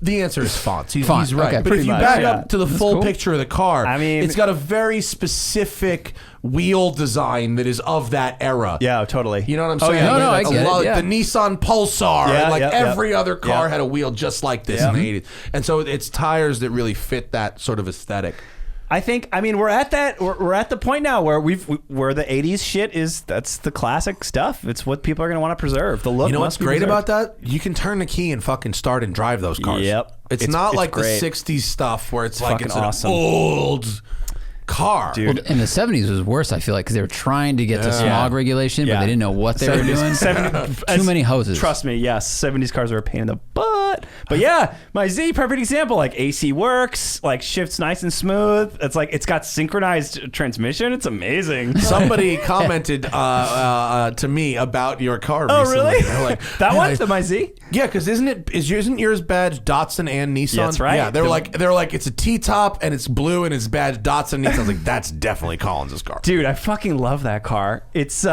The answer is fonts. He's Font, right. okay, But pretty if you much, back yeah. up to the full cool. picture of the car, I mean- it's got a very specific wheel design that is of that era. Yeah, totally. You know what I'm Oh, saying? yeah. No, no, Like I get it, yeah. The Nissan Pulsar, Yeah, and like yeah, every yeah. other car Yeah. had a wheel just like this in the 80s. And so it's tires that really fit that sort of aesthetic. I think, I mean, we're at the point now where where the 80s shit that's the classic stuff. It's what people are going to want to preserve. The look You know what's must be great preserved. about that? You can turn the key and fucking start and drive those cars. Yep. It's It's not like great. the 60s stuff where it's like fucking it's awesome. an old car. Dude. Well, in the 70s was worse, I feel like, because they were trying to get to smog regulation, but Yeah. they didn't know what they were doing. Too many hoses. Trust me, yes. 70s cars are a pain in the butt. But yeah, my Z, perfect example. Like AC works, like shifts nice and smooth. It's like it's got synchronized transmission. It's amazing. Somebody commented to me about your car Oh, recently. really? They're like, That "Yeah, one? I- The my Z? Yeah, because isn't yours badge Datsun and Nissan? Yeah, that's right. Yeah, they're like it's a T-top and it's blue and it's badge Datsun and Nissan. I was like, that's definitely Collins' car. Dude, I fucking love that car. It's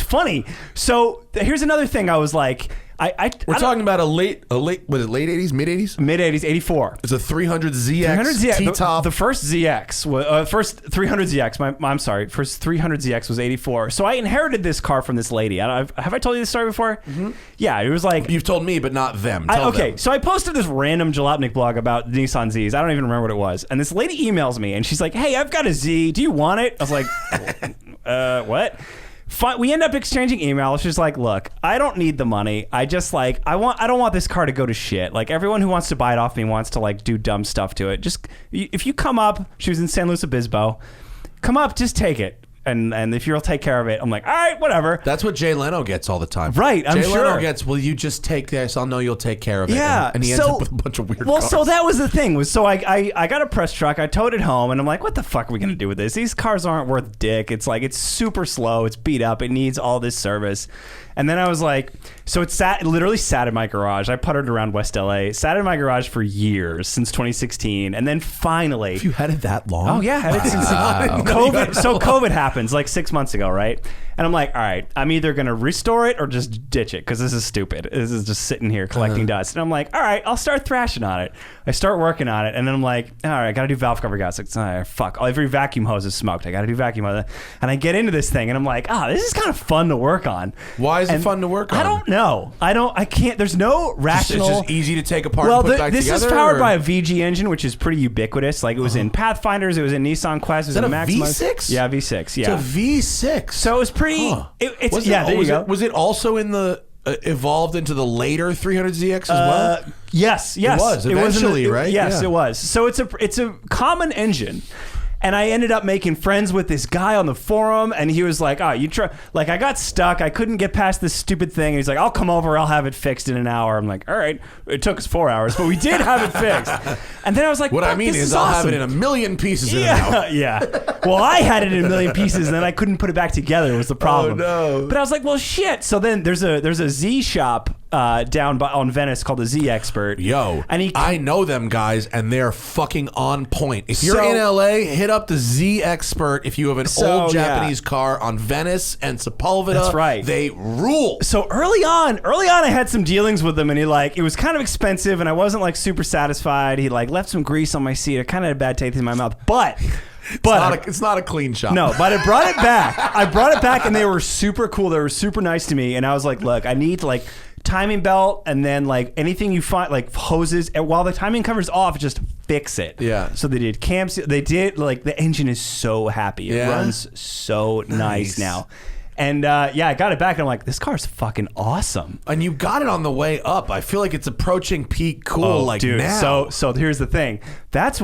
funny. So here's another thing. I was like, We're talking about a late, was it late 80s, mid 80s? Mid 80s, 84. It's a 300 ZX T-top. The first ZX, first 300 ZX, I'm sorry, first 300 ZX was 84. So I inherited this car from this lady. Have I told you this story before? Mm-hmm. Yeah, it was like... You've told me, but not them. Tell them. So I posted this random Jalopnik blog about Nissan Zs. I don't even remember what it was. And this lady emails me, and she's like, hey, I've got a Z. Do you want it? I was like, what? We end up exchanging emails. She's like, look, I don't need the money. I just I don't want this car to go to shit. Like everyone who wants to buy it off me wants to like do dumb stuff to it. Just if you come up, she was in San Luis Obispo, come up, just take it. And if you'll take care of it, I'm like, all right, whatever. That's what Jay Leno gets all the time. Right, I'm sure. Jay Leno gets, will you just take this? I'll know you'll take care of it. Yeah. And he ends up with a bunch of weird cars. So that was the thing. So I got a press truck. I towed it home, and I'm like, what the fuck are we going to do with this? These cars aren't worth dick. It's like, it's super slow. It's beat up. It needs all this service. And then I was like, so it literally sat in my garage. I puttered around West LA. Sat in my garage for years, since 2016. And then finally... You had it that long? Oh, yeah. I had it since COVID. So COVID happens like 6 months ago, right? And I'm like, all right, I'm either going to restore it or just ditch it because this is stupid. This is just sitting here collecting dust. And I'm like, all right, I'll start thrashing on it. I start working on it. And then I'm like, all right, I got to do valve cover gasket. Fuck. Every vacuum hose is smoked. I got to do vacuum hose. And I get into this thing and I'm like, this is kind of fun to work on. Why is it fun to work on? I don't know. I can't. There's no rational. It's just easy to take apart and put back together? This is powered by a VG engine, which is pretty ubiquitous. Like it was in Pathfinders. It was in Nissan Quest. It was in a V6? Yeah, V6. Yeah. It's a V6. So it was pretty... There you go. Was it also in the... evolved into the later 300ZX as well? Yes. It was eventually, right? Yes, it was. So it's a common engine. And I ended up making friends with this guy on the forum, and he was like, you try... Like, I got stuck. I couldn't get past this stupid thing. And he's like, I'll come over. I'll have it fixed in an hour. I'm like, all right. It took us 4 hours, but we did have it fixed. And then I was like, what I mean is I'll have it in a million pieces in an hour. Yeah. Well, I had it in a million pieces, and then I couldn't put it back together was the problem. Oh, no. But I was like, well, shit. So then there's a Z shop down on Venice called the Z Expert. Yo, I know them guys, and they're fucking on point. If you're in LA, hit up the Z Expert if you have an old Japanese car on Venice and Sepulveda. That's right. They rule. So early on, I had some dealings with them, and it was kind of expensive, and I wasn't like super satisfied. He like left some grease on my seat. I kind of had a bad taste in my mouth, but it's not a clean shop. No, but I brought it back. And they were super cool. They were super nice to me, and I was like, look, I need like timing belt, and then like anything you find, like hoses, and while the timing cover's off, just fix it. Yeah. So they did cams. They did like the engine is so happy. It runs so nice now. And I got it back, and I'm like, this car's fucking awesome. And you got it on the way up. I feel like it's approaching peak cool now. So here's the thing. That's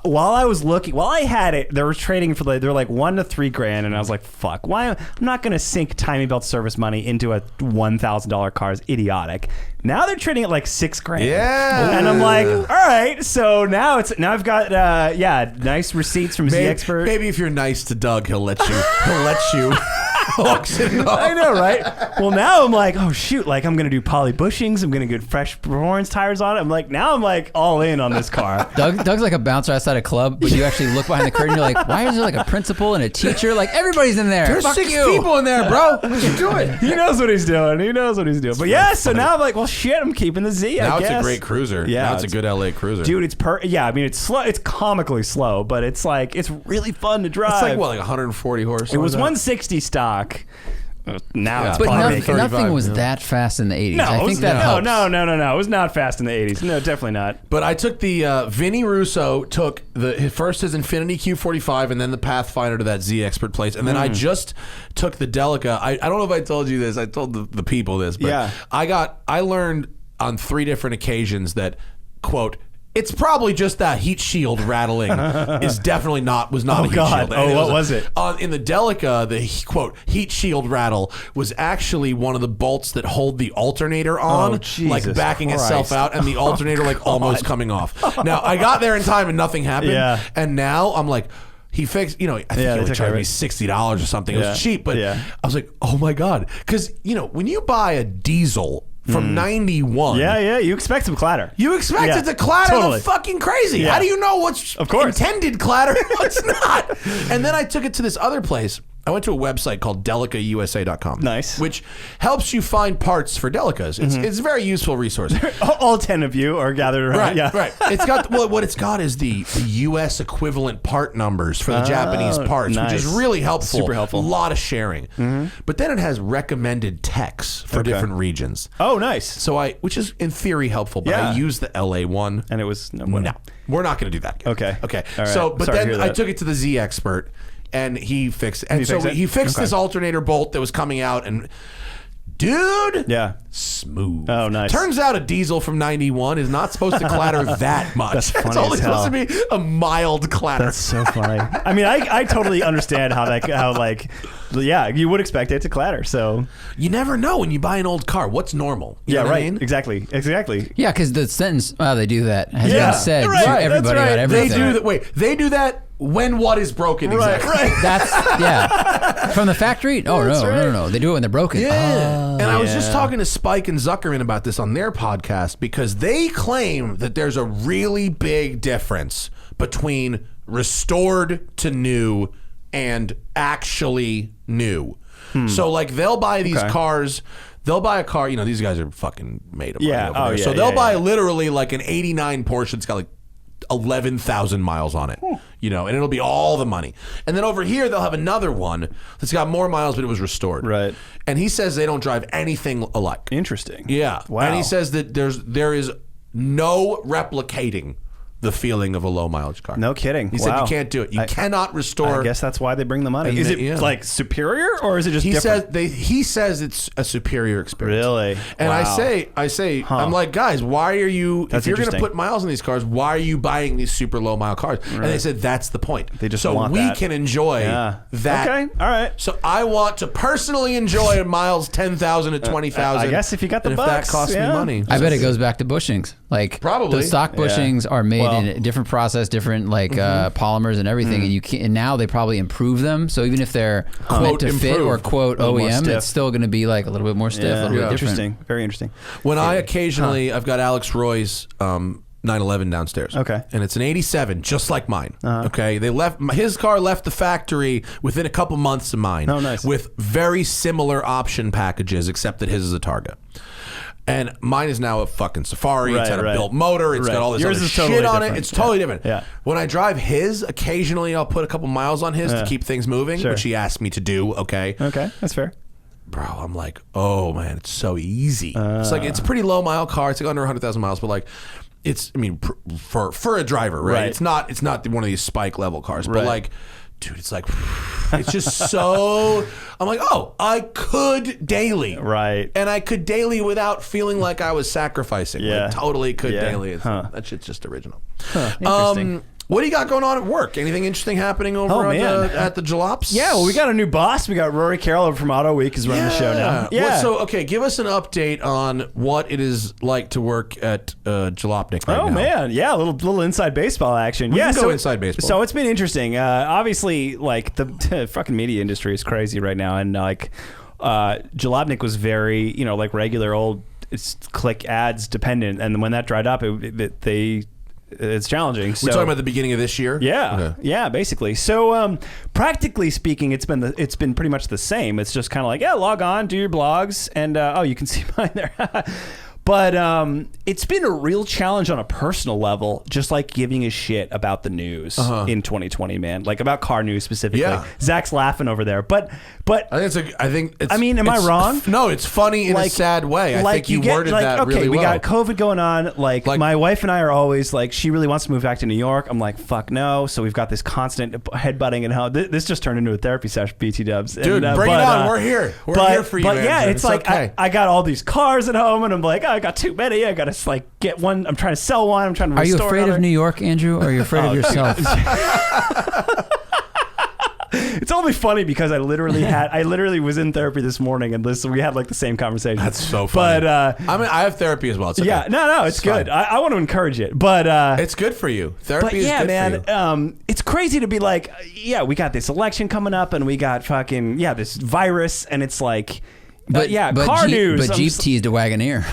while I had it, they were trading for they're like $1,000 to $3,000, and I was like, fuck, why? I'm not gonna sink timing belt service money into a $1,000 car. Is idiotic. Now they're trading at like $6,000. Yeah. And I'm like, all right. So now I've got nice receipts from Z Expert. Maybe if you're nice to Doug, he'll let you. I know, right? Well, now I'm like, oh shoot, like I'm gonna do poly bushings. I'm gonna get fresh performance tires on it. I'm like all in on this car. Doug's like a bouncer outside a club, but you actually look behind the curtain. You're like, why is there like a principal and a teacher? Like everybody's in there. There's Fuck 6 you. people in there, bro. What you doing? He knows what he's doing. But yeah, so now I'm like, well, shit, I'm keeping the Z. Now I guess. It's a great cruiser. Yeah, now it's a good LA cruiser, dude. It's it's slow. It's comically slow, but it's like it's really fun to drive. It's like what, like 140 horse? It was 160 stock. Now it's but probably nothing was that fast in the 80s. I think that helps. No. It was not fast in the 80s. No, definitely not. But I took the Vinny Russo took first his Infiniti Q45 and then the Pathfinder to that Z Expert place, and then I just took the Delica. I don't know if I told you this. I told the people this, but I learned on 3 different occasions that, quote, it's probably just that heat shield rattling was not a heat shield. Oh, what was it? In the Delica, the quote heat shield rattle was actually one of the bolts that hold the alternator on, like backing itself out, and the alternator like almost coming off. Now I got there in time and nothing happened. Yeah. And now I'm like, he fixed, I think he only charged me $60 or something. It was cheap, but I was like, oh my God. Because, when you buy a diesel from 91. Yeah, you expect some clatter. You expect it to clatter the fucking crazy. Yeah. How do you know what's intended clatter and what's not? And then I took it to this other place. I went to a website called delicausa.com. Nice. Which helps you find parts for Delicas. It's a very useful resource. All 10 of you are gathered around. Right, Yeah. right. It's got what it's got is the U.S. equivalent part numbers for the Japanese parts, nice. which is really helpful. Super helpful. A lot of sharing. But then it has recommended techs for different regions. Oh, nice. So which is in theory helpful, but I used the LA one. And it was no. No, we're not going to do that. Okay. Okay. All right. So, but Sorry to then hear I that. took it to the Z expert, and he fixed it. And Did he so fix it? he fixed Okay. this alternator bolt that was coming out, and dude, Yeah. smooth. Oh, nice. Turns out a diesel from '91 is not supposed to clatter that much. That's funny It's only as hell. supposed to be a mild clatter. That's so funny. I mean, I totally understand yeah, you would expect it to clatter. So You never know when you buy an old car. What's normal? You know what I mean? Exactly. Yeah, because the sentence, "Wow, they do that," has Yeah, been said right, to that's everybody right. about They everything. do that. Wait, they do that when what is broken? Exactly. Right. That's from the factory. Oh no, they do it when they're broken. Yeah. And I was just Yeah. talking to Spike and Zuckerman about this on their podcast because they claim that there's a really big difference between restored to new and actually new. So like they'll buy these cars. They'll buy a car. You know, these guys are fucking made of money Yeah. over Oh, there. yeah, So they'll yeah, buy yeah. literally like an 89 Porsche that's got like 11,000 miles on it, you know, and it'll be all the money. And then over here, they'll have another one that's got more miles, but it was restored. Right. And he says they don't drive anything alike. interesting. Yeah. Wow. And he says that there is no replicating the feeling of a low mileage car. No kidding. He said Wow. you can't do it. You cannot restore. I guess that's why they bring the money. And Is it yeah. like superior or is it just He different? he says it's a superior experience. Really? And Wow. I say, I'm like, guys, why are you? That's if you're going to interesting. put miles in these cars, why are you buying these super low mile cars? And they said that's the point. They just so want we that. can enjoy Yeah. that. Okay. All right. So I want to personally enjoy miles 10,000 to 20,000. I guess if you got the and if bucks, that costs yeah. me money, I bet it goes back to bushings. Like Probably. the stock bushings are made Well- in a different process, different polymers and everything, and you can. And now they probably improve them. So even if they're meant to fit or improved. quote A little more OEM, stiff. it's still going to be like a little bit more stiff, a little bit different. Interesting. Very interesting. When I occasionally, I've got Alex Roy's 911 downstairs. Okay. And it's an 87, just like mine. Okay. His car left the factory within a couple months of mine. Oh, nice. With very similar option packages, except that his is a Targa. And mine is now a fucking Safari. It's got a built motor. It's got all this Yours other is totally shit on it. different. It's totally different. Yeah. When I drive his, occasionally I'll put a couple miles on his to keep things moving, Sure. which he asked me to do. Okay. Okay. That's fair. Bro, I'm like, oh man, it's so easy. It's like it's a pretty low mile car. It's like under 100,000 miles, but like, it's for a driver, right? Right. It's not one of these Spike level cars, but Right. like, dude, it's like, it's just so. I'm like, oh, I could daily, Right. and I could daily without feeling like I was sacrificing. Yeah. Like, totally could Yeah. daily. Huh. That shit's just original. Interesting. What do you got going on at work? Anything interesting happening over at the Jalops? Yeah, well, we got a new boss. We got Rory Carroll over from Auto Week is running the show now. Yeah. So, okay, give us an update on what it is like to work at Jalopnik right now. Oh man, yeah, a little inside baseball action. We yeah, can go inside baseball. So it's been interesting. Obviously, like the fucking media industry is crazy right now, and like Jalopnik was very, like regular old it's click ads dependent, and when that dried up, it's challenging. We're talking about the beginning of this year? Yeah, Okay. yeah, basically. So, practically speaking, it's been pretty much the same. It's just kind of like, log on, do your blogs, and you can see mine there. But it's been a real challenge on a personal level, just like giving a shit about the news in 2020, man. Like about car news specifically. Yeah. Zach's laughing over there, but I think it's. I mean, am I wrong? No, it's funny in a sad way. I think you worded that really well. We got COVID going on. Like my wife and I are always like, she really wants to move back to New York. I'm like, fuck no. So we've got this constant headbutting and how this just turned into a therapy session, BT Dubs. Dude, bring it on. We're here. We're here for you, But man. yeah, it's like okay. I got all these cars at home, and I'm like, I got too many. I got to like get one. I'm trying to sell one. I'm trying to Are you restore afraid another. of New York, Andrew, or are you afraid of yourself? It's only funny because I literally was in therapy this morning, and we had like the same conversation. That's so funny. But I have therapy as well. It's okay. yeah, no, it's good. I want to encourage it, but It's good for you. Therapy is yeah, good man, for you. it's crazy to be like, we got this election coming up, and we got fucking this virus, and it's like, car news. But Jeep teased a Wagoneer.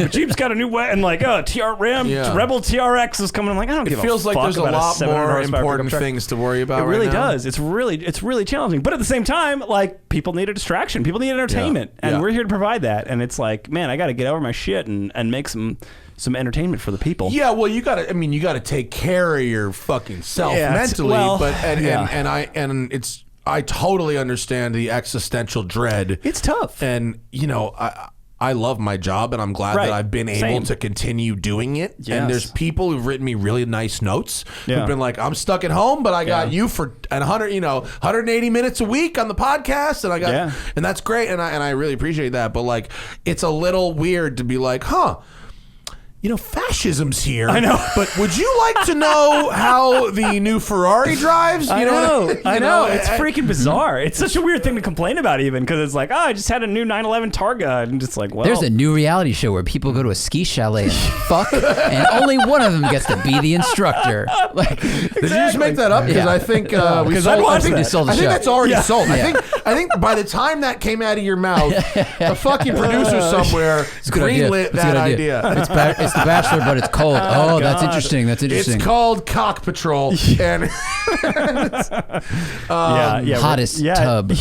But Jeep's got a new and like RAM Rebel TRX is coming. I'm like, I don't give a fuck. It feels like there's a lot more important things things to worry about. It really right now. does. It's really challenging. But at the same time, like people need a distraction. People need entertainment, and we're here to provide that. And it's like, man, I got to get over my shit and make some entertainment for the people. Yeah, well, you got to take care of your fucking self mentally. I totally understand the existential dread. It's tough. And, I love my job, and I'm glad that I've been able to continue doing it. Yes. And there's people who've written me really nice notes who've been like, I'm stuck at home, but I got you for 180 minutes a week on the podcast, and I got and that's great, and I really appreciate that. But like, it's a little weird to be like, fascism's here. I know. But would you like to know how the new Ferrari drives? I know. It's freaking bizarre. It's such a weird thing to complain about, even, because it's like, I just had a new 911 Targa. And just like, well. There's a new reality show where people go to a ski chalet and fuck, and only one of them gets to be the instructor. Like, did you just make that up? Because I think we sold. I think that's already sold. I think by the time that came out of your mouth, a fucking producer somewhere greenlit that idea. It's The Bachelor, but it's cold. Oh, that's interesting. It's called Cock Patrol. And hottest tub.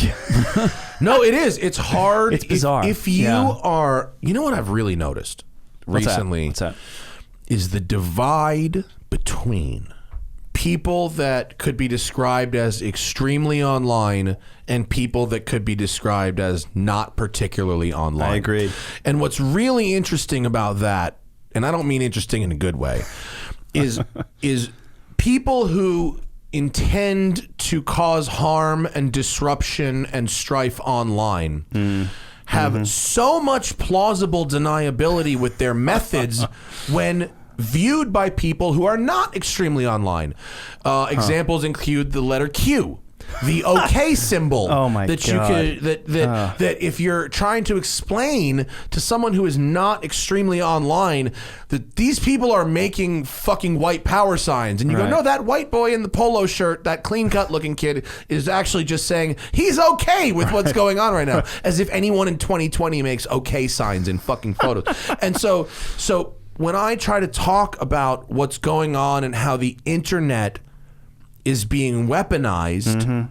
No, it is. It's hard. It's bizarre. If you are, what I've really noticed recently What's that? Is the divide between people that could be described as extremely online and people that could be described as not particularly online. I agree. And what's really interesting about that, and I don't mean interesting in a good way, is people who intend to cause harm and disruption and strife online have so much plausible deniability with their methods when viewed by people who are not extremely online. Examples include the letter Q. The OK symbol. Oh my that God. You could that if you're trying to explain to someone who is not extremely online that these people are making fucking white power signs, and you go, no, that white boy in the polo shirt, that clean cut looking kid, is actually just saying he's okay with what's going on right now, as if anyone in 2020 makes OK signs in fucking photos. And so when I try to talk about what's going on and how the internet is being weaponized,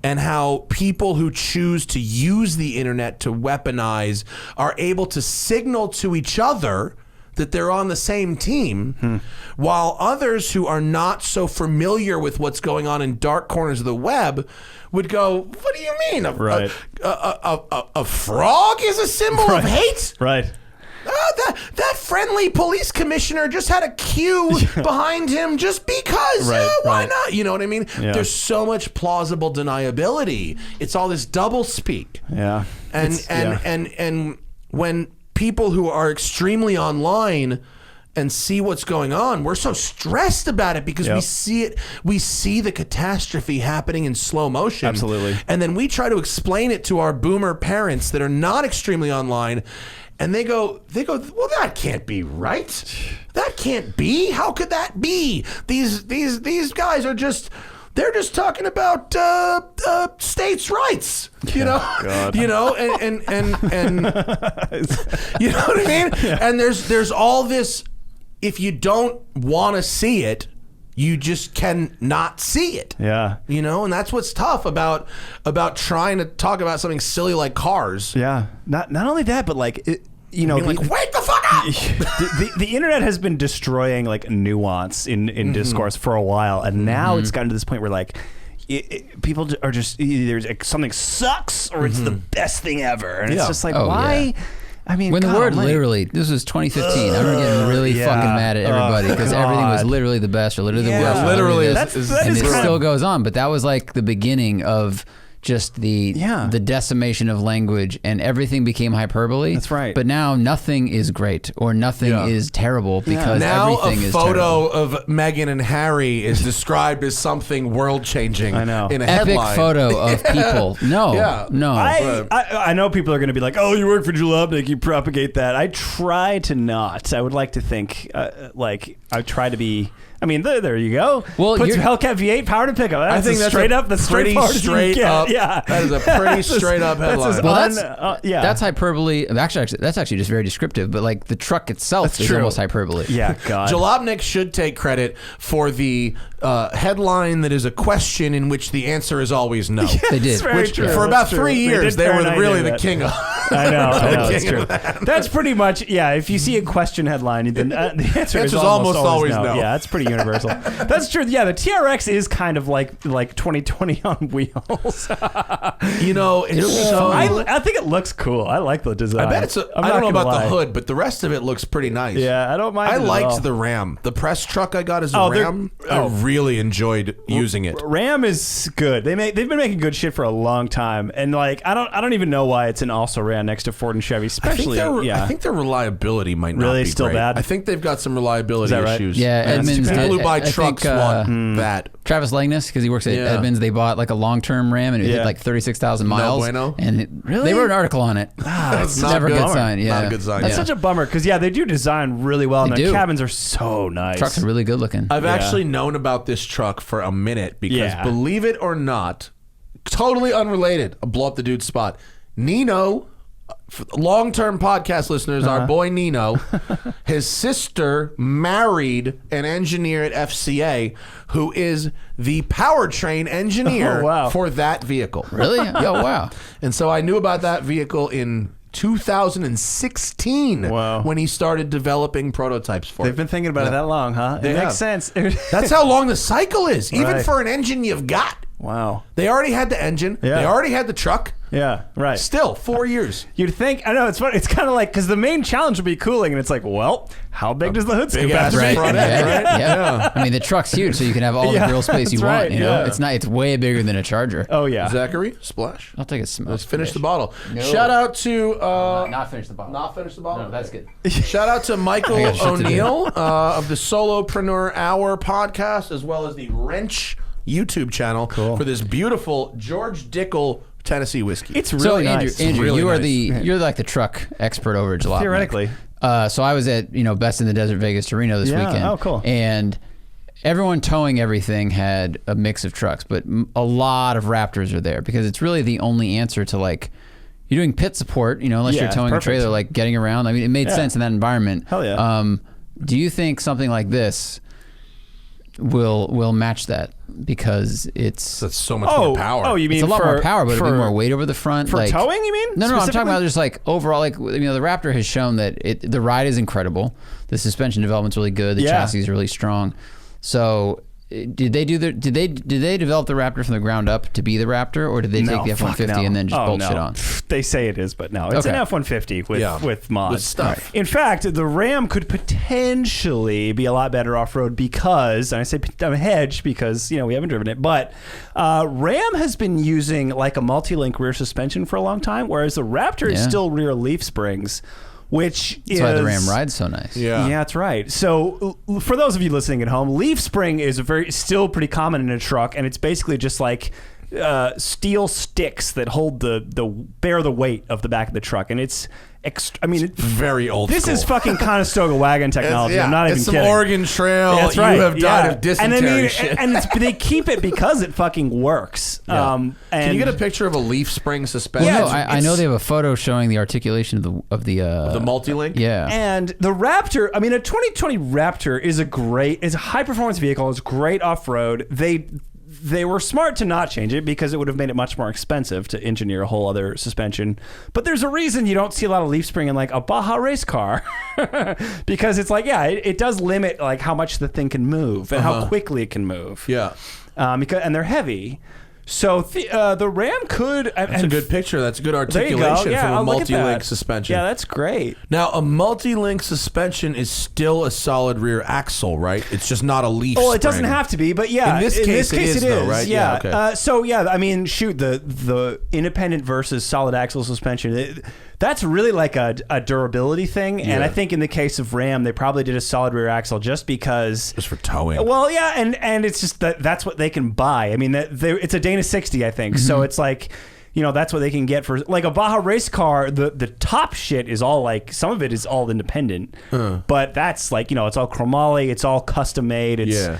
and how people who choose to use the internet to weaponize are able to signal to each other that they're on the same team, while others who are not so familiar with what's going on in dark corners of the web would go, what do you mean? A frog is a symbol of hate? Right. That friendly police commissioner just had a Q behind him just because. Why not? You know what I mean? Yeah. There's so much plausible deniability. It's all this double speak. Yeah. And when people who are extremely online and see what's going on, we're so stressed about it because we see it. We see the catastrophe happening in slow motion. Absolutely. And then we try to explain it to our boomer parents that are not extremely online. And they go, well, that can't be right. That can't be. How could that be? These guys are they're just talking about states' rights, and you know what I mean? Yeah. And there's all this, if you don't want to see it, you just cannot see it. Yeah. And that's what's tough about trying to talk about something silly like cars. Yeah. Not only that, but like wake the fuck up. the internet has been destroying like nuance in discourse for a while, and now it's gotten to this point where like people are just either something sucks or it's the best thing ever, and it's just like why. Yeah. I mean, when the word literally, this was 2015. I remember getting really fucking mad at everybody because everything was literally the best or literally the worst. Literally, and it still goes on. But that was like the beginning of just the decimation of language, and everything became hyperbole. That's right. But now nothing is great or nothing is terrible because now everything is terrible. Now a photo of Meghan and Harry is described as something world-changing. I know. In a epic headline. photo of people. No. I know people are going to be like, oh, you work for Jalopnik, you propagate that. I try to not. I would like to think, I try to be I mean, there you go. Well, Put some Hellcat V8 powered pickup. That's I think that's straight up. That's pretty straight up. Yeah, that is a pretty straight up headline. That's hyperbole. Actually, that's actually just very descriptive. But like the truck itself is almost hyperbole. Yeah, God. Jalopnik should take credit for the headline that is a question in which the answer is always no. They did. Which for about 3 years they were really the king of. I know. That's true. That's pretty much If you see a question headline, then the answer is almost always no. Yeah, that's pretty universal. That's true. Yeah, the TRX is kind of like 2020 on wheels. You know, it's so. I think it looks cool. I like the design. I bet it's. I don't know about the hood, but the rest of it looks pretty nice. Yeah, I don't mind. I it liked at all. the Ram. The press truck I got as a Ram. I really enjoyed using it. Ram is good. They've been making good shit for a long time, and like I don't even know why it's an also ran next to Ford and Chevy, especially. I think their reliability might not really be still great. bad. I think they've got some reliability right? issues. Yeah, Edmunds. People who buy trucks want that. Travis Langness, because he works at Edmunds, they bought like a long-term Ram and it hit like 36,000 miles. No bueno. And they wrote an article on it. That's never a good sign. Yeah, not a good sign. That's such a bummer because they do design really well, and They their do. cabins are so nice. Trucks are really good looking. I've actually known about this truck for a minute because, Yeah. believe it or not, totally unrelated. I'll blow up the dude's spot. Nino, long-term podcast listeners, our boy Nino, his sister married an engineer at FCA who is the powertrain engineer for that vehicle. Really? Oh, wow. And so I knew about that vehicle in 2016 when he started developing prototypes for They've it. been thinking about it that long, huh? It makes sense. That's how long the cycle is, even for an engine you've got. Wow. They already had the engine. Yeah. They already had the truck. Yeah, right. Still, 4 years. You'd think, I know, it's funny. It's kind of like, because the main challenge would be cooling, and it's like, well, how big does the hood scoop have to be? Right. front end, right? Yeah. I mean, the truck's huge, so you can have all the grill space you that's want. right, You know, yeah. it's way bigger than a Charger. Oh, yeah. Zachary, splash. I'll take a smoke. Let's finish the bottle. No. Shout out to... Not finish the bottle. not finish the bottle? No, that's good. Shout out to Michael I got shit to do. O'Neill of the Solopreneur Hour podcast, as well as the Wrench YouTube channel for this beautiful George Dickel Tennessee whiskey. It's really so nice. Andrew, really you're like the truck expert over at Jalopnik. Theoretically. So I was at Best in the Desert Vegas to Reno this weekend. Oh, cool. And everyone towing everything had a mix of trucks, but a lot of Raptors are there because it's really the only answer to like you're doing pit support. Unless you're towing a trailer, like getting around. I mean, it made sense in that environment. Hell yeah. Do you think something like this will match that? Because That's so much more power. Oh, you mean it's a lot more power, but it'll be more weight over the front. For like, towing, you mean? No, I'm talking about just like overall. Like the Raptor has shown that the ride is incredible. The suspension development's really good. The chassis is really strong. So, did they develop the Raptor from the ground up to be the Raptor, or did they take the F-150 and then just bolt shit on? They say it is, but no, it's an F-150 with mods. With stuff. In fact, the Ram could potentially be a lot better off-road because, and I say I'm hedged because we haven't driven it, but Ram has been using like a multi-link rear suspension for a long time, whereas the Raptor is still rear leaf springs. That's why the Ram rides so nice. Yeah, that's right. So for those of you listening at home, leaf spring is still pretty common in a truck, and it's basically just like steel sticks that hold bear the weight of the back of the truck, and it's very old. This school. is fucking Conestoga wagon technology. I'm not even it's some kidding. Oregon Trail. That's right. You have died of dysentery. And they keep it because it fucking works. Yeah. Can you get a picture of a leaf spring suspension? Yeah, I know they have a photo showing the articulation of the multi-link. Yeah, and the Raptor. I mean, a 2020 Raptor is a high performance vehicle. It's great off road. They were smart to not change it because it would have made it much more expensive to engineer a whole other suspension. But there's a reason you don't see a lot of leaf spring in like a Baja race car because it's like, it does limit like how much the thing can move and how quickly it can move. Yeah. And they're heavy. So the Ram could... That's a good picture. That's a good articulation from a multi-link suspension. Yeah, that's great. Now, a multi-link suspension is still a solid rear axle, right? It's just not a leaf spring. It doesn't have to be, but yeah. In this case it is, though, right? Yeah. Okay. I mean, shoot, the independent versus solid axle suspension... That's really like a durability thing, and I think in the case of Ram, they probably did a solid rear axle just because... Just for towing. Well, yeah, and it's just that's what they can buy. I mean, it's a Dana 60, I think, so it's like... that's what they can get for like a Baja race car. The top shit is all like, some of it is all independent, but that's like, it's all chromoly, it's all custom made. It's,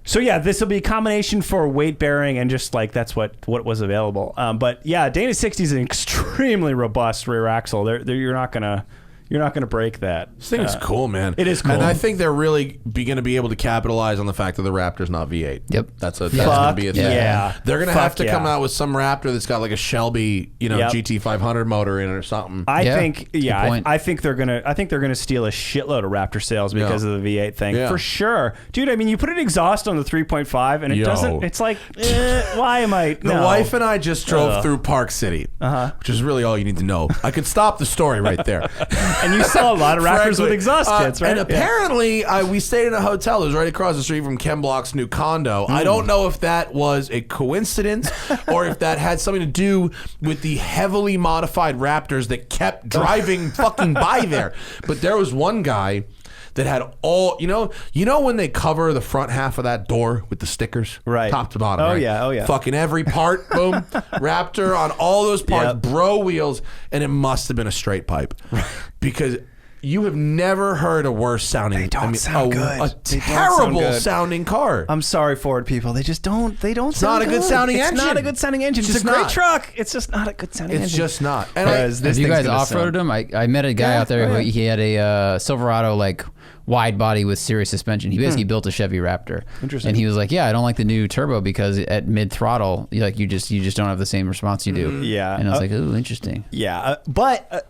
so yeah, this will be a combination for weight bearing and just like that's what was available. But yeah, Dana 60 is an extremely robust rear axle. You're not gonna break that. This thing is cool, man. It is cool. And I think they're really going to be able to capitalize on the fact that the Raptor's not V8. Yep. That's going to be a thing. Yeah. They're going to have to come out with some Raptor that's got like a Shelby, GT500 motor in it or something. I think they're gonna steal a shitload of Raptor sales because of the V8 thing for sure, dude. I mean, you put an exhaust on the 3.5 and it doesn't. It's like, why am I? The wife and I just drove through Park City, which is really all you need to know. I could stop the story right there. And you saw a lot of Raptors with exhaust kits, right? And apparently, we stayed in a hotel. It was right across the street from Ken Block's new condo. I don't know if that was a coincidence or if that had something to do with the heavily modified Raptors that kept driving fucking by there. But there was one guy that had all, when they cover the front half of that door with the stickers, right, top to bottom. Oh right? yeah. Fucking every part, boom, Raptor on all those parts, bro wheels, and it must have been a straight pipe, because you have never heard a worse sounding. They don't sound good. A terrible sounding car. I'm sorry, Ford people. They just don't. They don't. It's not a good sounding engine. It's not a good sounding engine. It's a great truck. It's just not a good sounding engine. It's just not. And have you guys off-roaded him? I met a guy out there who he had a Silverado like wide body with serious suspension. He basically built a Chevy Raptor. Interesting. And he was like, I don't like the new turbo because at mid throttle, you just don't have the same response you do. Yeah. And I was like, ooh, interesting. Yeah, but.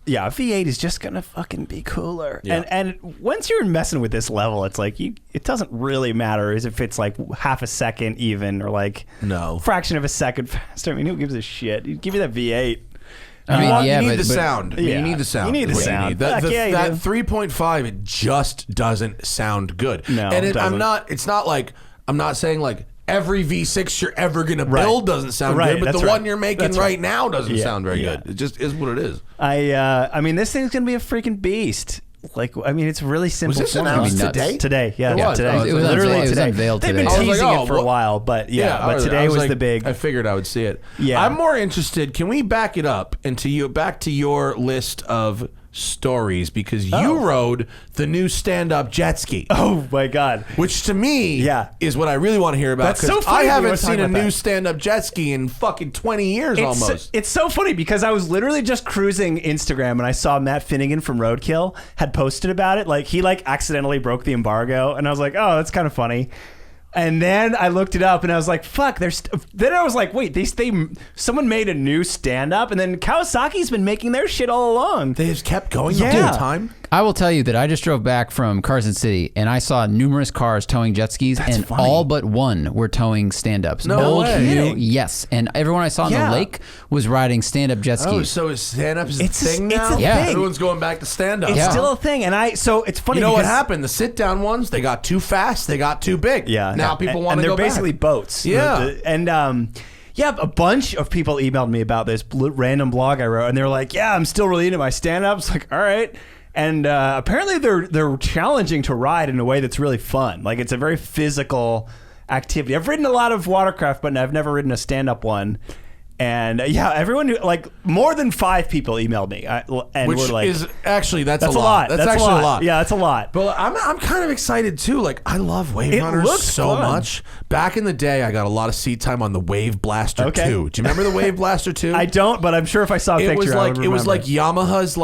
Yeah, V8 is just gonna fucking be cooler, and once you're messing with this level, it's like it doesn't really matter if it's like half a second even or like fraction of a second faster. I mean, who gives a shit? You give me that V8. You need the sound. You need the sound. You need the sound. That 3.5, it just doesn't sound good. No, and it doesn't. It's not like I'm not saying like every V6 you're ever going to build doesn't sound good, but the one you're making right now doesn't sound very good. It just is what it is. I mean, this thing's going to be a freaking beast. Like, I mean, it's really simple. Was this announced today? Today, yeah. Today. It was literally today. Unveiled today. They've been teasing it for a while, but but today was the big. I figured I would see it. Yeah. I'm more interested. Can we back it up back to your list of stories, because you rode the new stand-up jet ski. Oh my god! Which to me, is what I really want to hear about. That's so funny. I haven't seen a new stand-up jet ski in fucking 20 years almost. It's so funny because I was literally just cruising Instagram and I saw Matt Finnegan from Roadkill had posted about it. Like he accidentally broke the embargo, and I was like, oh, that's kind of funny. And then I looked it up and I was like, fuck, then I was like, wait, someone made a new stand-up, and then Kawasaki's been making their shit all along. They just kept going the whole time? I will tell you that I just drove back from Carson City and I saw numerous cars towing jet skis, and all but one were towing stand-ups. No way. Yes. And everyone I saw on the lake was riding stand-up jet skis. Oh, so stand-up is a thing now? It's a thing. Everyone's going back to stand-up. It's still a thing. And so it's funny. You know what happened? The sit-down ones, they got too fast, they got too big. Yeah. Now people want to go back. And they're basically boats. Yeah. And a bunch of people emailed me about this random blog I wrote, and they were like, yeah, I'm still really into my stand-ups. Like, all right. And apparently they're challenging to ride in a way that's really fun. Like, it's a very physical activity. I've ridden a lot of watercraft, but I've never ridden a stand-up one. And everyone more than 5 people emailed me, and which were like, is actually that's a lot. That's actually a lot. Yeah, that's a lot. But I'm kind of excited too. Like, I love Wave Runners so much. Back in the day, I got a lot of seat time on the Wave Blaster 2. Do you remember the Wave Blaster 2? I don't, but I'm sure if I saw a picture, I would remember. It was like Yamaha's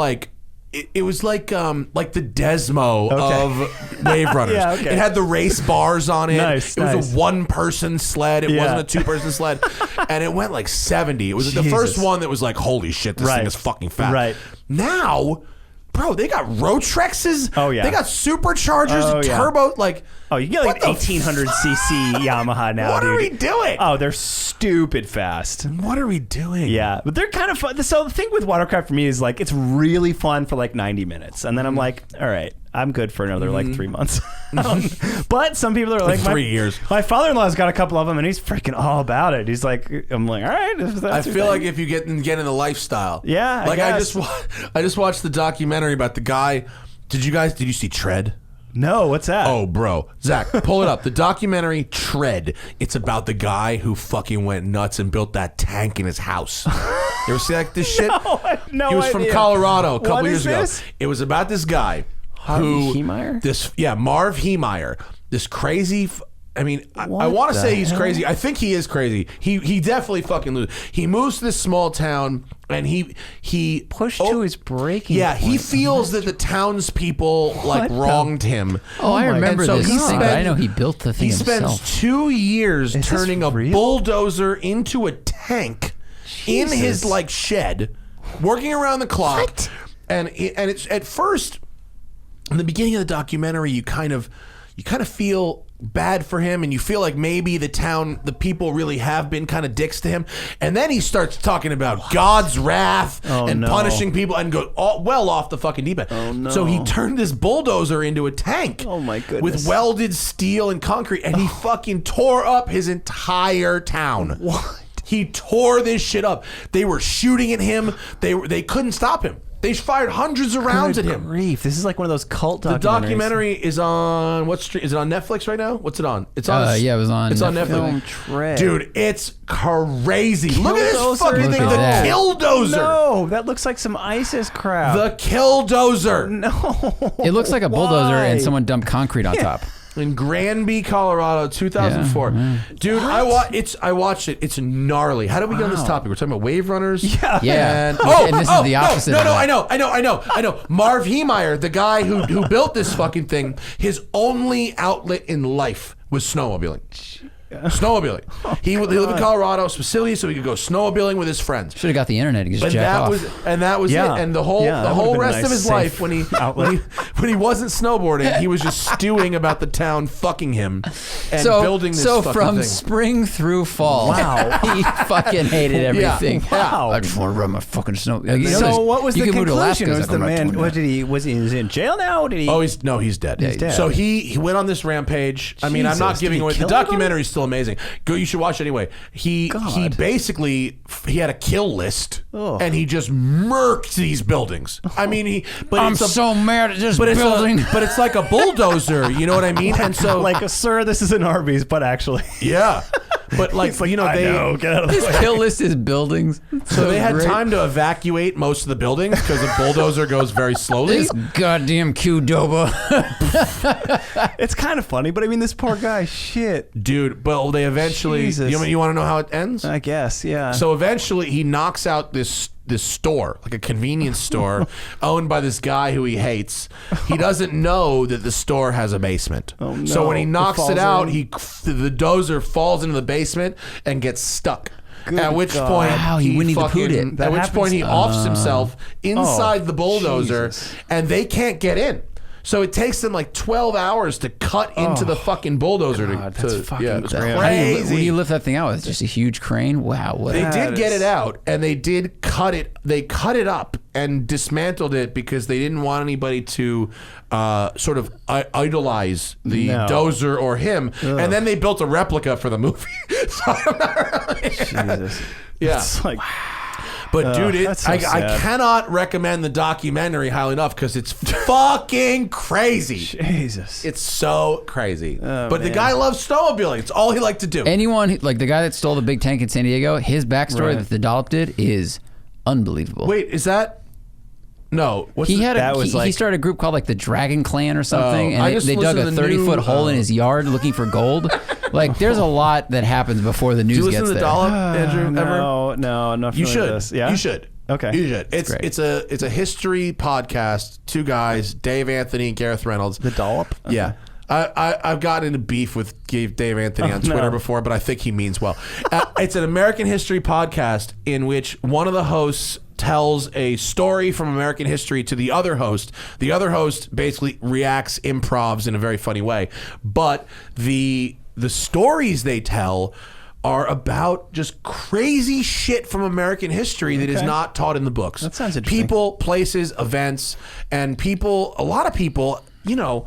It was like the Desmo of Wave Runners. It had the race bars on it. Nice, it was a one-person sled. It wasn't a two-person sled. And it went like 70. It was the first one that was like, holy shit, this thing is fucking fast. Right. Now, bro, they got Rotrexes. Oh, yeah. They got superchargers, turbo. You get like 1800cc Yamaha now, What are we doing? Oh, they're stupid fast. What are we doing? Yeah, but they're kind of fun. So the thing with watercraft for me is like, it's really fun for like 90 minutes. And then I'm like, all right, I'm good for another like 3 months. But some people are like 3 years. My father-in-law's got a couple of them and he's freaking all about it. He's like, I'm like, all right. I feel like if you get in the lifestyle. Yeah, I just watched the documentary about the guy. Did you see Tread? No, what's that? Oh, bro. Zach, pull it up. The documentary Tread. It's about the guy who fucking went nuts and built that tank in his house. You ever see like this shit? No, I have no He was from idea. Colorado a couple What years is ago. this? It was about this guy who Heemeyer? Marv Heemeyer, this crazy. I want to say he's crazy. I think he is crazy. He definitely fucking loses. He moves to this small town and he Pushed to his breaking Yeah, he point. feels that the townspeople like wronged him. Oh, I remember And so this he thing, but I spends- know he built the thing He spends himself. 2 years Is this turning a real? bulldozer into a tank in his Jesus. like shed, working around the clock. And it's at first, in the beginning of the documentary, you kind of feel bad for him, and you feel like maybe the people really have been kind of dicks to him. And then he starts talking about God's wrath and no. punishing people, and goes well off the fucking deep end. Oh, no. So he turned this bulldozer into a tank. Oh, my goodness. With welded steel and concrete, and he fucking tore up his entire town. What? He tore this shit up. They were shooting at him. They couldn't stop him. They fired hundreds of rounds at him. Grief. This is like one of those cult documentaries. The documentary is on what stream? Is it on Netflix right now? What's it on? It's on. Yeah, it was on It's on Netflix. Netflix. Film Tread. Dude, it's crazy. Look at this Killdozer? fucking thing. Look The at that. Killdozer. No, that looks like some ISIS crap. The Killdozer. No. It looks like a bulldozer Why? and someone dumped concrete on top. In Granby, Colorado, 2004. Dude, I watched it. It's gnarly. How did we get on this topic? We're talking about wave runners. Yeah. Yeah. And, And this is the opposite No, of that. I know. Marv Heemeyer, the guy who built this fucking thing, his only outlet in life was snowmobiling. Snowmobiling. He lived in Colorado specifically so he could go snowmobiling with his friends. Should have got the internet. You could just And jack that off. was Yeah. it. And the whole Yeah, that would've been a rest of nice, his life safe when he outlet. when he wasn't snowboarding, he was just stewing about the town fucking him and building this fucking from thing. spring through fall, he fucking hated everything. Yeah. I just want to run my fucking snow. So what was you the can move to Alaska, conclusion? it's Was like, the I'm not man? doing What that. did he? Was he in jail now? Did he? Oh, he's dead. he's dead. So he went on this rampage. I mean, I'm not Jesus, giving did he away. The kill anybody? documentary is still amazing. Go, you should watch it anyway. He basically he had a kill list, and he just murked these buildings. I mean, I'm so mad at this but building. but it's like a bulldozer. You know what I mean? And so like, sir, this is an Arby's, but actually, yeah. But like, I know, get out of the way. Kill list is buildings. So they had great. time to evacuate most of the buildings because the bulldozer goes very slowly. This goddamn Qdoba. It's kind of funny, but I mean, this poor guy, shit. Dude, but they eventually. Jesus. You want to know how it ends? I guess, yeah. So eventually he knocks out this store, like a convenience store owned by this guy who he hates. He doesn't know that the store has a basement. Oh, no. So when he knocks It it falls out, in. the dozer falls into the basement and gets stuck. Good at which God. point Wow, he Winnie the Pooh'd it. At which happens- point he offs himself inside the bulldozer, Jesus. and they can't get in. So it takes them like 12 hours to cut into the fucking bulldozer. God, that's fucking yeah, it's crazy. What do crazy. you lift that thing out with? Just a huge crane? Wow. What They That did get is- it out, and they did cut it. They cut it up and dismantled it because they didn't want anybody to sort of idolize the No. dozer or him. And then they built a replica for the movie. So I'm not really- Jesus. yeah. It's like, But dude, that's so I sad. cannot recommend the documentary highly enough because it's fucking crazy. Jesus. It's so crazy. Oh, but the man. guy loves snowmobiling. It's all he liked to do. Anyone, like the guy that stole the big tank in San Diego, his backstory Right. that the dollop did is unbelievable. Wait, is that? No. What's He the- had That was he like- started a group called like the Dragon Clan or something, Oh, I and just they dug listened a to the 30-foot new, hole in his yard looking for gold. Like, there's a lot that happens before the Do news you listen gets to the there. Dollop, Andrew? Ever? No, I'm not You familiar should. with this. Yeah? You should. Okay. You should. It's great. it's a history podcast. Two guys, Dave Anthony and Gareth Reynolds. The Dollop? Yeah. I've gotten into beef with Dave Anthony on Twitter before, but I think he means well. It's an American history podcast in which one of the hosts tells a story from American history to the other host. The other host basically reacts, improvs in a very funny way. But the stories they tell are about just crazy shit from American history that is not taught in the books. That sounds interesting. People, places, events, and people, a lot of people, you know,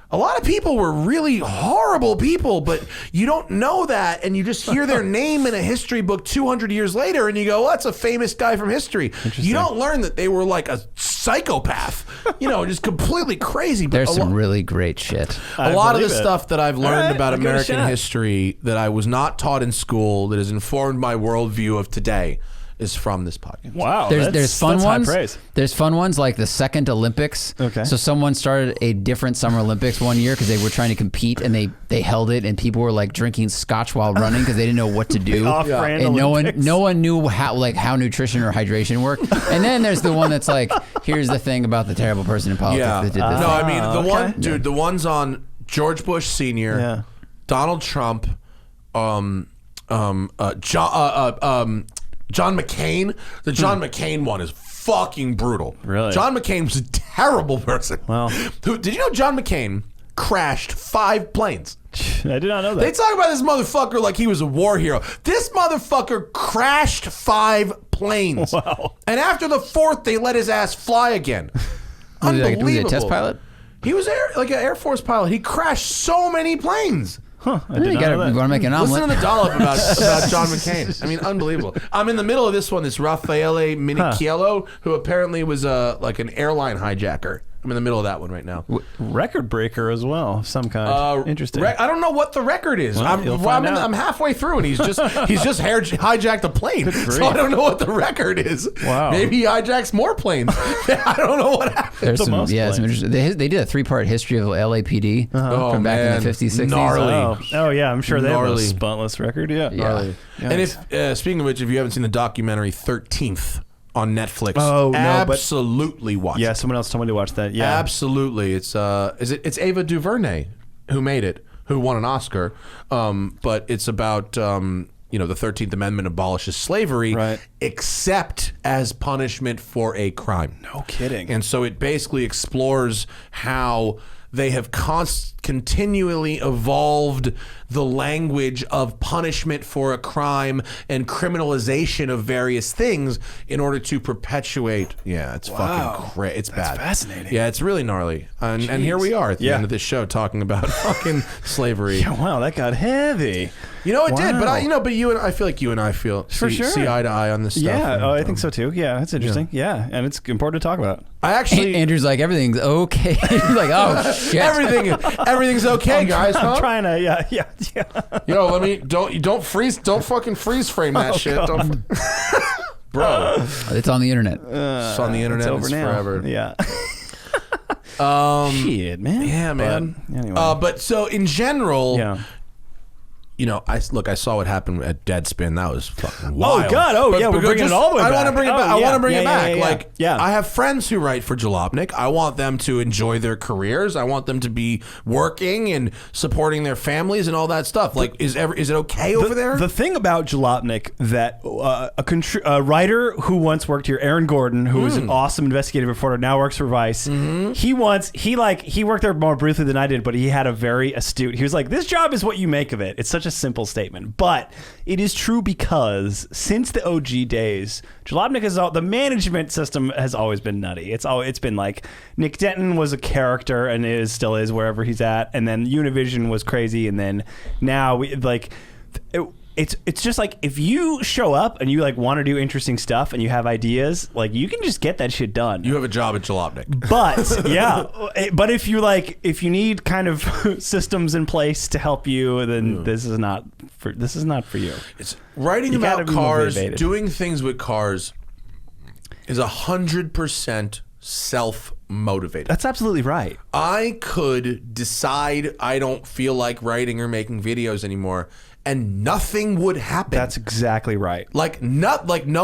a lot of people were really horrible people, but you don't know that, and you just hear their name in a history book 200 years later, and you go, well, that's a famous guy from history. You don't learn that they were like a psychopath. Just completely crazy. But There's some really great shit. a lot of the believe it. stuff that I've learned right, about I'll give it a American shot. history that I was not taught in school, that has informed my worldview of today, is from this podcast. Wow. There's fun that's ones. High praise. There's fun ones like the second Olympics. Okay. So someone started a different Summer Olympics one year because they were trying to compete and they held it and people were like drinking scotch while running because they didn't know what to do. Off-brand And Olympics. no one knew how nutrition or hydration worked. And then there's the one that's like, here's the thing about the terrible person in politics Yeah. that did this. No, I mean okay. the ones on George Bush Sr., Yeah. Donald Trump, John McCain. The John McCain one is fucking brutal. Really? John McCain was a terrible person. Well. Did you know John McCain crashed 5 planes? I did not know that. They talk about this motherfucker like he was a war hero. This motherfucker crashed 5 planes. Wow. And after the 4th, they let his ass fly again. Was he Unbelievable. a test pilot? He was like an Air Force pilot. He crashed so many planes. I did You not gotta know that. want to make an Listen omelet. to the dollop about John McCain. I mean, unbelievable. I'm in the middle of this one. This Raffaele Minichiello, who apparently was like an airline hijacker. I'm in the middle of that one right now. Record breaker as well, of some kind. Interesting. I don't know what the record is. Well, you'll find out. I'm halfway through, and he's just hijacked a plane. So I don't know what the record is. Wow. Maybe he hijacks more planes. I don't know what happened. There's The some, most some planes. interesting. They did a 3-part history of LAPD from back in the 50s, 60s. Gnarly. Oh yeah, I'm sure they have a Gnarly. spuntless record. Yeah. Yeah. And if speaking of which, if you haven't seen the documentary 13th on Netflix, Oh, no, but- absolutely watch Yeah, it. someone else told me to watch that. Yeah. Absolutely. It's Ava DuVernay who made it, who won an Oscar. But it's about the 13th Amendment abolishes slavery, Right. except as punishment for a crime. No kidding. And so it basically explores how they have continually evolved the language of punishment for a crime and criminalization of various things in order to perpetuate. Yeah, it's fucking crazy. It's bad. fascinating. Yeah, it's really gnarly. And here we are at the Yeah. end of this show talking about fucking slavery. Yeah, wow, that got heavy. It did. But Wow. but you and I feel like you and I For sure. see eye to eye on this stuff. Yeah, And, I think so too. Yeah, that's interesting. Yeah, and it's important to talk about. I actually Andrew's like, everything's okay. He's like, oh, shit. everything's okay, guys. I'm Huh? trying to. Yeah. Yo, don't fucking freeze frame that shit. Don't, bro. It's on the internet. It's on the internet. It's over It's now. forever. Yeah. Shit, man. Yeah, man. But, anyway. But so in general, yeah. I saw what happened at Deadspin. That was fucking wild. God. Oh, yeah, we're bringing it all the way I want to back. bring it Oh, back. I yeah. want to bring Yeah, it yeah, back. yeah, yeah. Like, Yeah. I have friends who write for Jalopnik. I want them to enjoy their careers. I want them to be working and supporting their families and all that stuff. Like, is it okay over there? The thing about Jalopnik that a writer who once worked here, Aaron Gordon, who was an awesome investigative reporter, now works for Vice. He worked there more briefly than I did, but he had a very astute. He was like, "This job is what you make of it." It's such a simple statement, but it is true because since the OG days, Jalopnik the management system has always been nutty. It's been like Nick Denton was a character and still is wherever he's at, and then Univision was crazy, and then now it's just like if you show up and you like want to do interesting stuff and you have ideas, like you can just get that shit done. You have a job at Jalopnik. But but if you need kind of systems in place to help you, then this is not for you. It's writing You gotta about be cars, motivated. doing things with cars is 100% self-motivated. That's absolutely right. I could decide I don't feel like writing or making videos anymore, and nothing would happen. That's exactly right. like no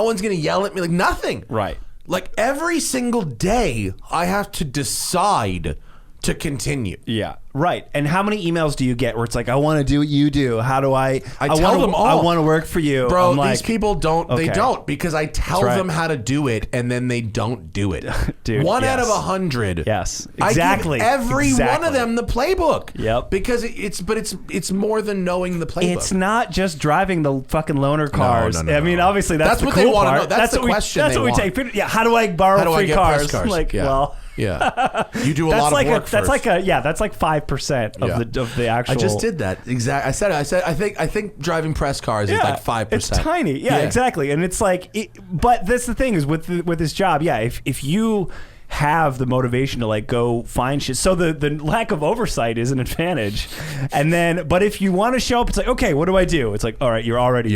one's gonna yell at me. Like nothing. Right. Like every single day, I have to decide to continue. Yeah. Right. And how many emails do you get where it's like, I want to do what you do? How do I tell wanna, them all. I want to work for you. Bro, I'm like, these people don't. They okay. don't because I tell That's right. them how to do it, and then they don't do it. Dude, 1 out of yes. 100. Yes, I exactly. give every one Exactly. of them the playbook. Yep. Because it's more than knowing the playbook. It's not just driving the fucking loaner cars. no, I mean, no. obviously that's the what cool they want to part. know. That's the what question. That's they what we want. take. Yeah. How do I borrow How do I free get cars? press cars? Like, yeah. well, yeah. You do a that's lot like of work that's first. that's like 5% of the actual. I just did that. Exactly. I said. I think driving press cars is like 5%. It's tiny. Yeah, exactly. And it's like, but that's the thing is with this job. Yeah, if you have the motivation to like go find shit. So the lack of oversight is an advantage. And then, but if you want to show up, it's like, okay, what do I do? It's like, all right, you're already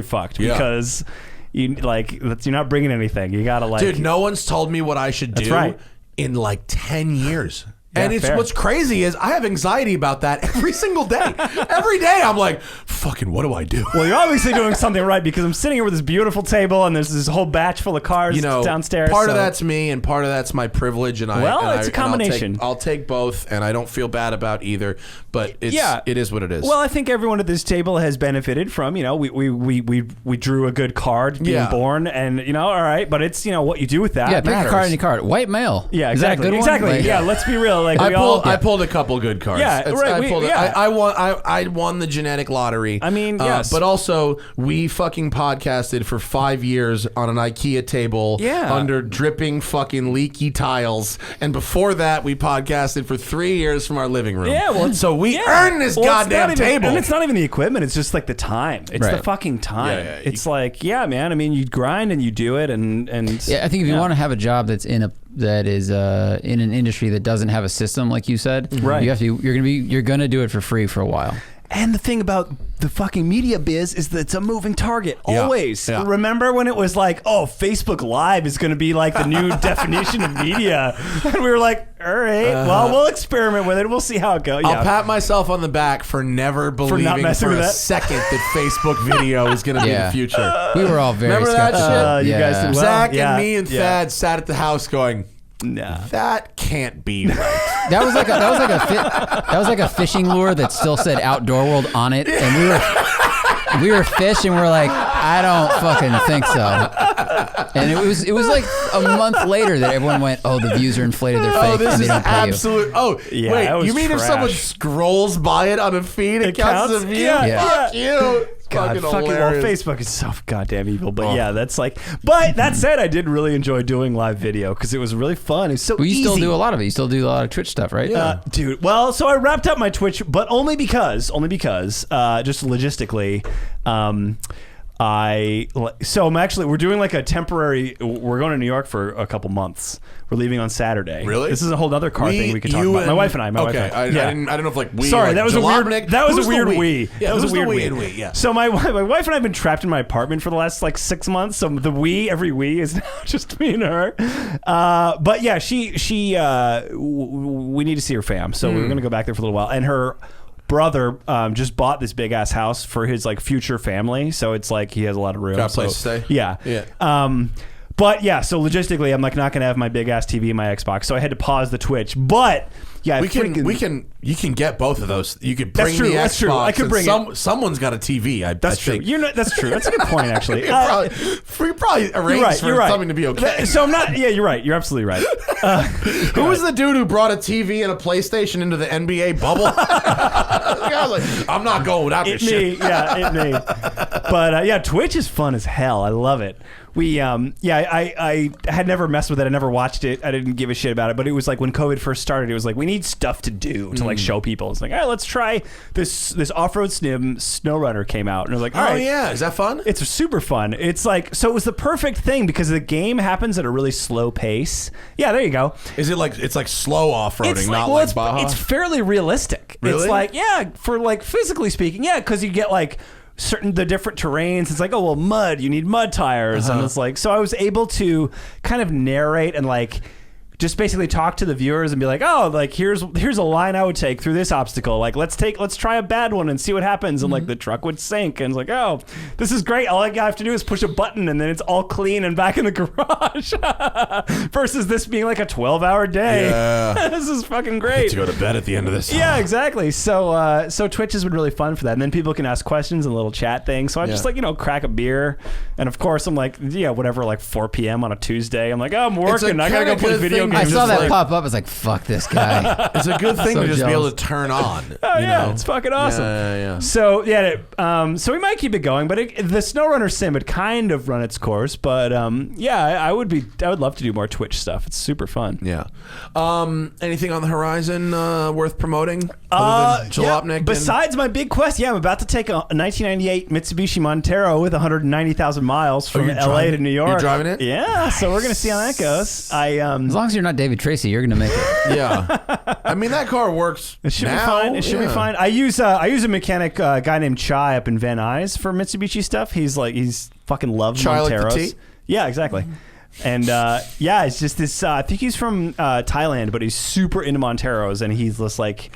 fucked because you're not bringing anything. You gotta like, dude, no one's told me what I should do in like 10 years. Yeah, and fair. what's crazy is I have anxiety about that every single day. Every day I'm like, fucking, what do I do? Well, you're obviously doing something right because I'm sitting here with this beautiful table and there's this whole batch full of cars downstairs. Part of that's me and part of that's my privilege. And it's a combination. I'll take both, and I don't feel bad about either. But it is what it is. Well, I think everyone at this table has benefited from, we drew a good card being born, and all right, but it's what you do with that. Yeah, pick matters. a card, any card. White male. Yeah, exactly. Is that a good one? Exactly. Like, yeah, let's be real. Like I pulled a couple good cards. Yeah, right. I won the genetic lottery. I mean, yes. But also, we fucking podcasted for 5 years on an IKEA table under dripping fucking leaky tiles. And before that, we podcasted for 3 years from our living room. Yeah, well, so we earned this goddamn table. And it's not even the equipment. It's just like the time. It's the fucking time. Yeah, it's like, man, I mean, you grind and you do it. And yeah, I think if you want to have a job that's in an industry that doesn't have a system, like you said, right? You're gonna do it for free for a while. And the thing about the fucking media biz is that it's a moving target, always. Yeah. Remember when it was like, oh, Facebook Live is going to be like the new definition of media? And we were like, all right, well, we'll experiment with it. We'll see how it goes. I'll pat myself on the back for never believing for a second that Facebook video is going to be the future. We were all very Remember skeptical. that shit? You guys did well. Zach and me and Thad sat at the house going, nah, that can't be right. That was like a fishing lure that still said Outdoor World on it, and we were fishing. We're like, I don't fucking think so. And it was like a month later that everyone went, oh, the views are inflated, they're fake, this and they is don't pay absolute. you. Oh, Yeah, wait, that was you mean if trash. someone scrolls by it on a feed, it counts as a view? Yeah. Fuck you. God, Fucking well, hilarious. Facebook is so goddamn evil. But yeah, that's like. But that said, I did really enjoy doing live video because it was really fun. It's so But you easy. still do a lot of it. You still do a lot of Twitch stuff, right? Dude. Well, so I wrapped up my Twitch, but only because, just logistically, we're doing like a temporary. We're going to New York for a couple months. We're leaving on Saturday. Really? This is a whole other car thing we could talk about. My wife and I. I don't know if like we. Sorry, like that was Jalopnik. a weird. That was Who's a weird the we. Yeah, that was a who's the weird we. Yeah. So my wife and I have been trapped in my apartment for the last like 6 months. So the every we is now just me and her. But yeah, we need to see her fam. So we're gonna go back there for a little while. And her brother just bought this big ass house for his like future family. So it's like he has a lot of room. Got a place to stay? Yeah. But yeah, so logistically, I'm like not gonna have my big ass TV and my Xbox, so I had to pause the Twitch. But yeah, you can get both of those. You could bring the Xbox. That's true. I could bring it. Someone's got a TV. That's true. Think. That's true. That's a good point, actually. We probably arranged for something to be okay. So I'm not. Yeah, you're right. You're absolutely right. Who was the dude who brought a TV and a PlayStation into the NBA bubble? I was like, I'm not going without this shit. Yeah, it me. But yeah, Twitch is fun as hell. I love it. I had never messed with it. I never watched it. I didn't give a shit about it. But it was like when COVID first started, it was like we need stuff to do to like show people. It's like, all right, let's try this off-road SnowRunner came out, and I was like, all right, yeah, is that fun? It's super fun. It's like, so it was the perfect thing because the game happens at a really slow pace. Yeah, there you go. Is it like it's like slow off-roading, It's not like, like Baja? It's fairly realistic. Really? It's like, yeah, for like physically speaking, yeah, because you get like the different terrains. It's like, oh well, mud, you need mud tires, and it's like, so I was able to kind of narrate and like just basically talk to the viewers and be like, oh, like here's a line I would take through this obstacle. Like let's try a bad one and see what happens. And like the truck would sink, and it's like, oh, this is great. All I have to do is push a button and then it's all clean and back in the garage. Versus this being like a 12-hour day. Yeah. This is fucking I great. get to go to bed at the end of this. Yeah, exactly. So Twitch has been really fun for that. And then people can ask questions and little chat things. So I just like, crack a beer. And of course I'm like, yeah, whatever, like 4 p.m. on a Tuesday. I'm like, oh, I'm working. I gotta go play video I saw just that like- pop up. I was like, fuck this guy. It's a good thing So to just be able jealous. to turn on. Oh, you yeah, know? it's fucking awesome. Yeah. So so we might keep it going, but the SnowRunner sim had kind of run its course. But I would love to do more Twitch stuff. It's super fun. Yeah. Anything on the horizon worth promoting? Other than Jalopnik? and- Besides my big quest, I'm about to take a 1998 Mitsubishi Montero with 190,000 miles from you're LA driving- to New York. you're driving it? Yeah. So we're gonna see how that goes. As long as you're not David Tracy, you're gonna make it. Yeah. I mean, that car works. It should now. be fine. It should be Yeah. fine. I use a mechanic guy named Chai up in Van Nuys for Mitsubishi stuff. He's fucking loves Chai like the Monteros. tea? Yeah, exactly. And it's just this. I think he's from Thailand, but he's super into Monteros, and he's just like,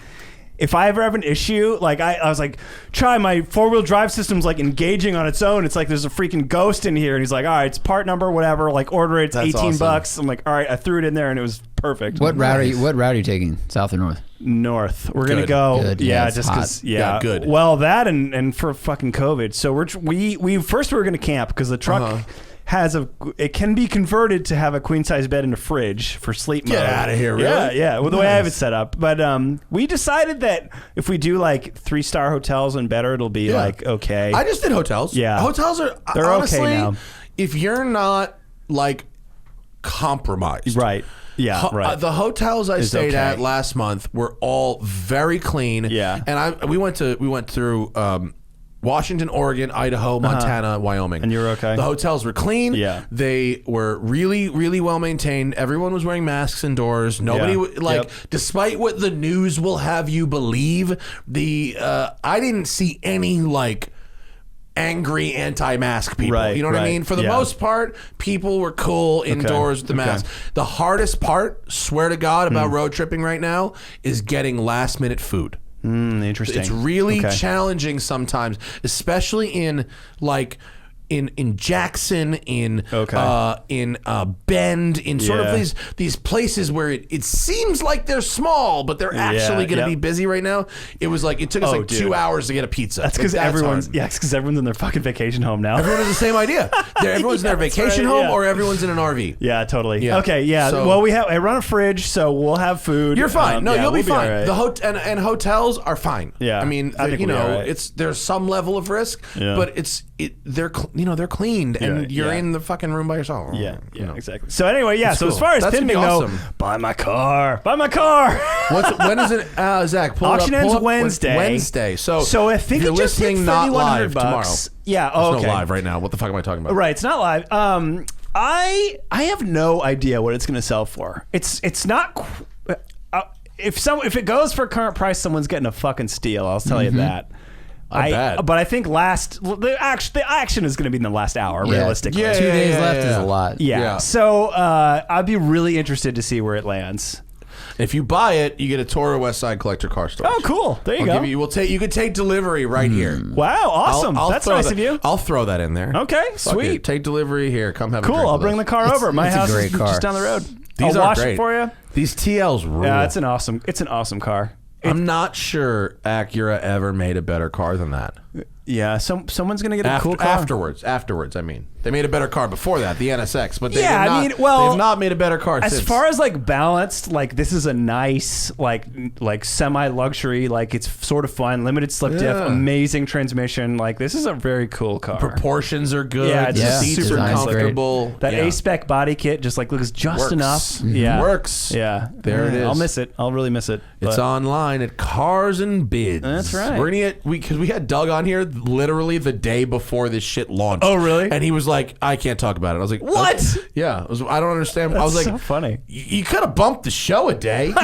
if I ever have an issue, like I was like, Chai, my 4-wheel drive system's like engaging on its own. It's like there's a freaking ghost in here, and he's like, all right, it's part number, whatever. Like order it. It's That's $18. awesome. I'm like, all right, I threw it in there, and it was perfect. What route are you taking? South or north? North. We're gonna Good. go. Good. Yeah, Yeah, it's just because. hot. Yeah, good. Well, that and for fucking COVID. So we first we were gonna camp because the truck has it can be converted to have a queen size bed and a fridge for sleep mode. Get outta here, really? Yeah. Well, the way I have it set up, but we decided that if we do like 3-star hotels and better, it'll be like okay. I just did hotels. Yeah. Hotels are They're okay honestly, now. if you're not like compromised. right. Yeah. Right. The hotels I stayed okay. at last month were all very clean. Yeah. And we went through Washington, Oregon, Idaho, Montana, Wyoming. And you were okay? The hotels were clean. Yeah. They were really, really well maintained. Everyone was wearing masks indoors. Nobody Yep. despite what the news will have you believe, I didn't see any like angry anti-mask people. Right, You know what I right. mean? For the Yeah. most part, people were cool indoors with the okay. mask. The hardest part, swear to God, about road tripping right now is getting last minute food. Interesting. It's really Okay. challenging sometimes, especially in Jackson, in Bend, in sort Yeah. of these places where it seems like they're small, but they're actually going to yep. be busy right now. It was like it took us Oh, like dude. 2 hours to get a pizza. That's because hard. everyone's in their fucking vacation home now. Everyone has the same idea. Everyone's in their that's vacation right, home yeah. or everyone's in an RV. Yeah, totally. Yeah. Okay, yeah. So- Well, I run a fridge, so we'll have food. You're fine. No, yeah, you'll be we'll fine. all right. And hotels are fine. Yeah. I mean, I think you we'll be know, all right. there's some level of risk, Yeah. but they're cleaned, and you're yeah. in the fucking room by yourself. Yeah, You know. exactly. So anyway, That's so cool. as far as That's gonna be pimping awesome. though, buy my car. When is it, Zach? Pull Auction it up, ends pull up Wednesday. Wednesday. So I think if you're it just hit listening not 3,100 live tomorrow. bucks. Yeah. It's Oh, okay. not live right now. What the fuck am I talking about? Right. It's not live. I have no idea what it's going to sell for. It's not. If it goes for current price, someone's getting a fucking steal. I'll tell you that. I bet. But I think the action is going to be in the last hour, Yeah. realistically. Yeah. 2 days left is a lot. Yeah. Yeah. So I'd be really interested to see where it lands. If you buy it, you get a tour of West Side Collector Car Storage. Oh, cool. There you I'll go. give you could take delivery right here. Wow, awesome. I'll That's throw nice that- of you. I'll throw that in there. Okay, Fuck sweet. it. Take delivery here. Come have a Cool. drink I'll with bring us. the car over. My it's a house great is car. just down the road. These I'll are wash great. it for you. These TLs rule. Yeah, it's an awesome car. I'm not sure Acura ever made a better car than that. Yeah, someone's gonna get a cool car. Afterwards, I mean. They made a better car before that, the NSX, but they Yeah, did I not, mean, well, they've not made a better car As since. far as like balanced, like this is a nice, like semi luxury, like it's sort of fun, limited slip diff, Yeah. amazing transmission. Like this is a very cool car. Proportions are good, Yeah, it's the just seats super are nice, great. comfortable. That yeah. A-spec body kit just like looks just Works. enough. Mhm. Yeah, Works. Yeah, There it is. I'll miss it. I'll really miss it. It's but- online at Cars and Bids. That's right. We're gonna get because we had Doug on here literally the day before this shit launched. Oh, really? And he was like, "I can't talk about it." I was like, What? Yeah, I don't understand. I was That's like, so funny. You could have bumped the show a day. We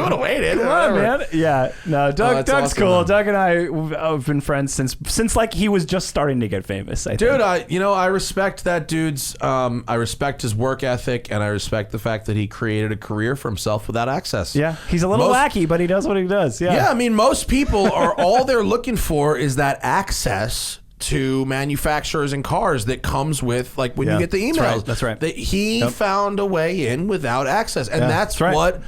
would have waited. Come on, man. Yeah. No, Doug's that's awesome, cool. man. Doug and I have been friends since like he was just starting to get famous. I Dude, think. I respect that dude's. I respect his work ethic, and I respect the fact that he created a career for himself without access. Yeah, he's a little wacky, but he does what he does. Yeah. Yeah, I mean, most people are all they're looking for is that access to manufacturers and cars that comes with, like, when Yeah, you get the that's emails. right, that's right. That he found a way in without access, and Yeah, that's that's right. what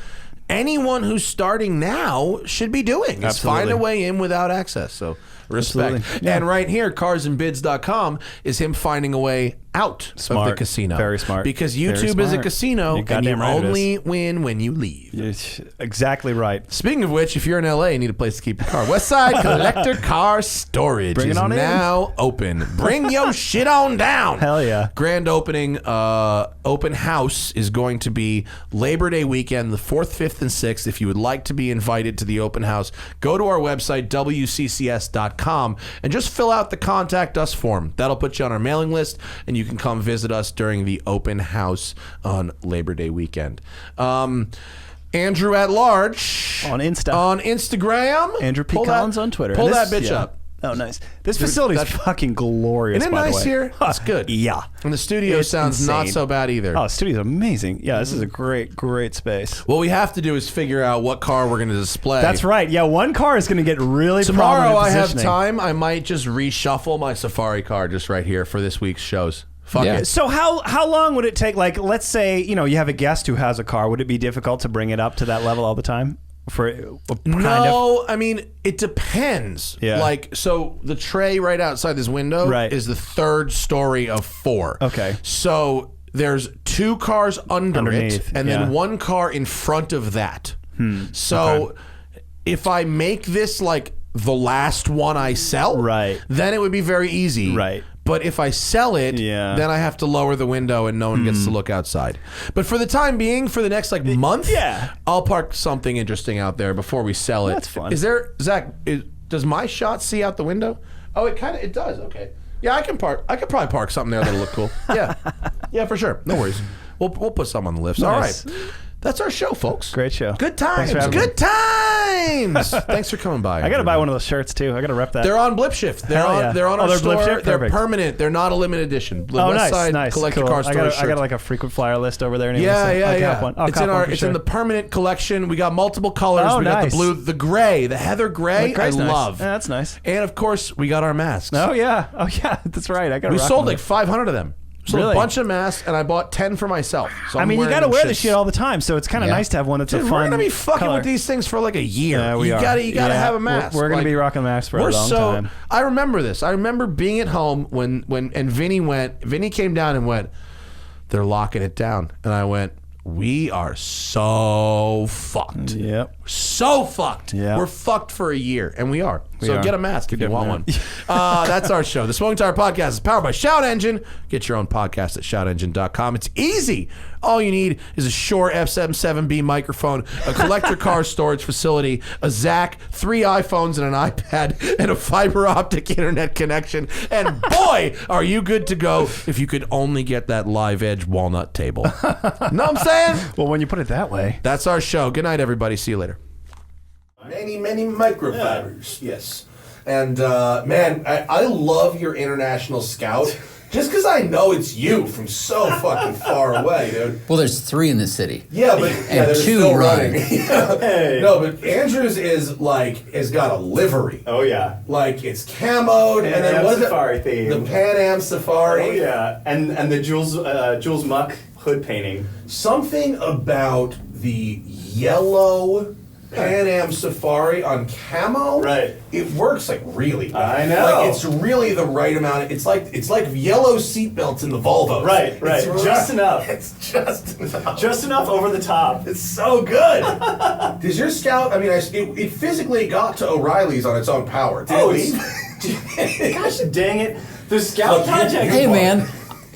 anyone who's starting now should be doing. Is Absolutely. find a way in without access. So respect. Absolutely. Yeah. And right here, carsandbids.com is him finding a way out of the Smart. casino. Very smart. Because Very YouTube is a smart. casino, You're and you goddamn right it only win when you leave. It's exactly right. Speaking of which, if you're in LA and need a place to keep your car, Westside Collector Car Storage Bring it is on in. now open. Bring your shit on down. Hell yeah. Grand opening, open house is going to be Labor Day weekend, the 4th, 5th, and 6th. If you would like to be invited to the open house, go to our website, wccs.com, and just fill out the contact us form. That'll put you on our mailing list, and you can come visit us during the open house on Labor Day weekend. Andrew at large On Insta. on Instagram. Andrew P. Pull Collins that- on Twitter. Pull And that this- bitch yeah. up. Oh, nice. This facility is that- fucking glorious, Isn't it by nice the way. here? It's good. Yeah. And the studio It's sounds not insane. so bad either. Oh, the studio's amazing. Yeah, this is a great space. What we have to do is figure out what car we're going to display. That's right. Yeah, one car is going to get really Tomorrow prominent I have positioning. time. I might just reshuffle my Safari car just right here for this week's shows. Fuck Yeah. it. So how long would it take? Like, let's say you have a guest who has a car. Would it be difficult to bring it up to that level all the time? For kind of. No, I mean, it depends. Yeah. Like, so the tray right outside this window Right. is the 3rd story of 4. Okay. So there's 2 cars underneath it, and yeah. then 1 car in front of that. So if I make this like the last one I sell, Right. then it would be very easy. Right. But if I sell it, Yeah. then I have to lower the window and no one gets to look outside. But for the time being, for the next like month, Yeah. I'll park something interesting out there before we sell it. That's fun. Is there, Zach? Does my shot see out the window? Oh, it does. Okay. Yeah, I could probably park something there that'll look cool. Yeah, yeah, for sure. No worries. We'll put some on the lifts. Nice. All right. That's our show, folks. Great show. Good times. Thanks for having me. Good times. Thanks for coming by. I got to buy one of those shirts too. I got to rep that. They're on Blip Shift. They're Hell on. yeah. They're on Oh, our they're Blip store. Shift? They're Perfect. permanent. They're not a limited edition. The Oh, West nice, Side nice. Collector Cool. Car I Storage got shirts. like a frequent flyer list over there. Anyway, Yeah, so yeah, I'll yeah. cop one. I'll It's cop in one our. for It's sure. in the permanent collection. We got multiple colors. Oh, We got nice. the blue, the gray, the heather gray. I Gray's nice. love. Yeah, that's nice. And of course, we got our masks. Oh yeah. That's right. I got. We sold like 500 of them. Sold a Really? bunch of masks, and I bought 10 for myself. So I mean, you got to wear this shit all the time, so it's kind of Yeah. nice to have one that's Dude, a fun. we're gonna be fucking color. with these things for like a year. Yeah, we you are. gotta Yeah, have a mask. We're gonna Like, be rocking masks for a long time. I remember this. I remember being at home when Vinny came down and went, they're locking it down, and I went, we are so fucked. Yep. So fucked. Yeah. We're fucked for a year, and we are. We So are. get a mask if you want one. Definitely That's our show. The Smoking Tire Podcast is powered by Shout Engine. Get your own podcast at shoutengine.com. It's easy. All you need is a Shure F77B microphone, a collector car storage facility, a Zach, 3 iPhones and an iPad, and a fiber optic internet connection. And boy, are you good to go if you could only get that live edge walnut table. Know what I'm saying? Well, when you put it that way. That's our show. Good night, everybody. See you later. Many microfibers. Yes. And man, I love your international scout. Just because I know it's you from so fucking far away, dude. Well, there's 3 in the city. Yeah, but And they're 2 still running. running. Yeah. No, but Andrews is like has got a livery. Oh yeah. Like it's camoed, Pan and then Am what is it? Safari theme. The Pan Am Safari. Oh yeah. And the Jules Muck hood painting. Something about the yellow Pan Am Safari on camo. Right. It works like really well. I know. Like it's really the right amount. It's like yellow seatbelts in the Volvos. Right. It's Just enough. It's just enough. Just enough over the top. It's so good. Does your Scout? I mean, it physically got to O'Reilly's on its own power. Did Oh, it it's- leave? Gosh dang it. The Scout project. Hey, man.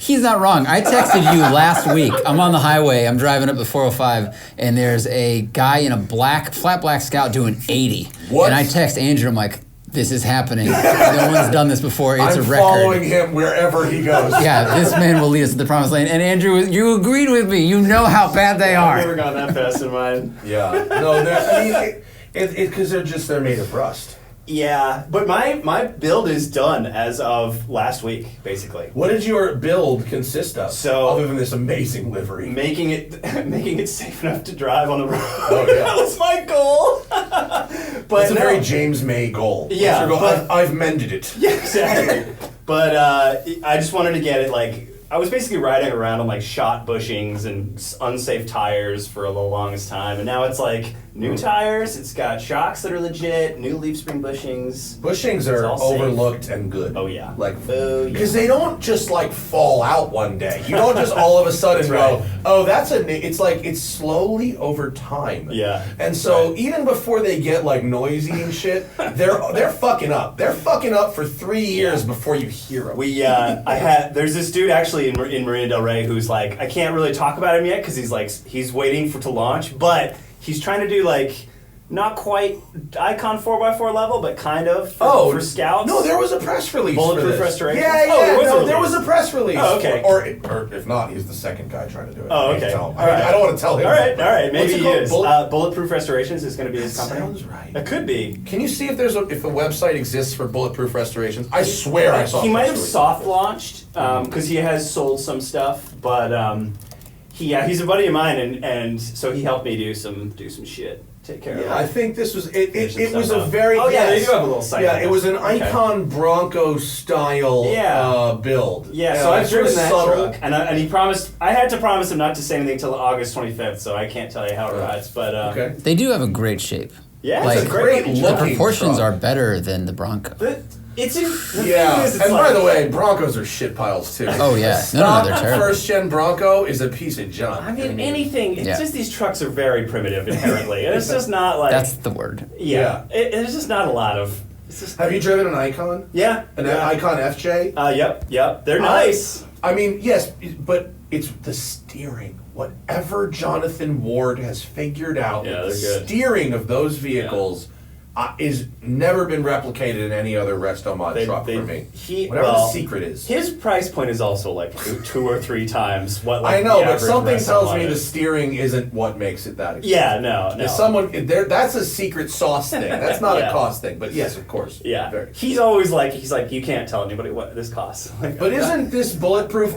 He's not wrong. I texted you last week. I'm on the highway. I'm driving up the 405, and there's a guy in a flat black Scout doing 80. What? And I text Andrew. I'm like, this is happening. No one's done this before. It's I'm a record. following him wherever he goes. Yeah, this man will lead us to the promised land. And Andrew, you agreed with me. You know how bad they I've never are. gone that fast in mine. Yeah. No, I mean, because they're made of rust. Yeah, but my build is done as of last week, basically. What did your build consist of? So- other than this amazing livery. Making it safe enough to drive on the road. Oh, yeah. That was my goal. But That's a no. very James May goal. Yeah, What's your goal? but- I've mended it. Yeah, exactly. But I just wanted to get it like I was basically riding around on like shot bushings and unsafe tires for the longest time, and now it's like New tires. It's got shocks that are legit. New leaf spring bushings. Bushings are all safe. overlooked and good. Oh yeah. Like, Oh, yeah. because they don't just like fall out one day. You don't just all of a sudden go, right. oh, that's it's like it's slowly over time. Yeah. And so Right. even before they get like noisy and shit, they're fucking up. They're fucking up for 3 years before you hear them. There's this dude actually in Marina Del Rey who's like, I can't really talk about him yet because he's waiting to launch, but he's trying to do like not quite Icon 4x4 level, but kind of for scouts. No, there was a press release. Bulletproof for this. restoration? Yeah, Oh, yeah. there was a there was release. a press release. Oh, okay. Or if not, he's the second guy trying to do it. Oh, I okay. tell him. All right. I don't want to tell him. All right. Maybe What's it he called? is. Bulletproof Restorations is going to be his company. Sounds right. It could be. Can you see if if a website exists for Bulletproof Restorations? I swear I saw. He a might press have release. soft launched because he has sold some stuff, but he's a buddy of mine, and so he helped me do some shit. Take care of it. Yeah, I think this was it. Finish It some was stuff a up. very Oh yeah, they do have a little site. Yeah, on it was an Okay. Icon Bronco style build. Yeah, And so I've it's sort driven of that subtle. truck, and he promised. I had to promise him not to say anything until August 25th, so I can't tell you how it rides. But Okay. They do have a great shape. yeah, Like, it's a great great looking The looking truck. proportions truck. are better than the Bronco. It's the Yeah, thing is, it's and like, by the way, Broncos are shit piles too. Oh, yeah. No, Stock they're terrible. first gen Bronco is a piece of junk. I mean, anything. It's Yeah. just these trucks are very primitive inherently, and it's just not like That's the word. yeah. It's just not a lot of. It's just Have you driven an Icon? yeah. An yeah. Icon FJ? Yep. They're nice. I mean, yes, but it's the steering. Whatever Jonathan Ward has figured out, Yeah, with the they're good. steering of those vehicles is never been replicated in any other Resto Mod truck for me. Whatever the secret is. His price point is also like two or three times what. Like, I know, the but average something Resto tells Mod me the is. steering isn't what makes it that expensive. Yeah, no. If someone there, that's a secret sauce thing. That's not Yeah. a cost thing. But yes, of course. Yeah, Very. he's always like, you can't tell anybody what this costs. Like, But isn't this bulletproof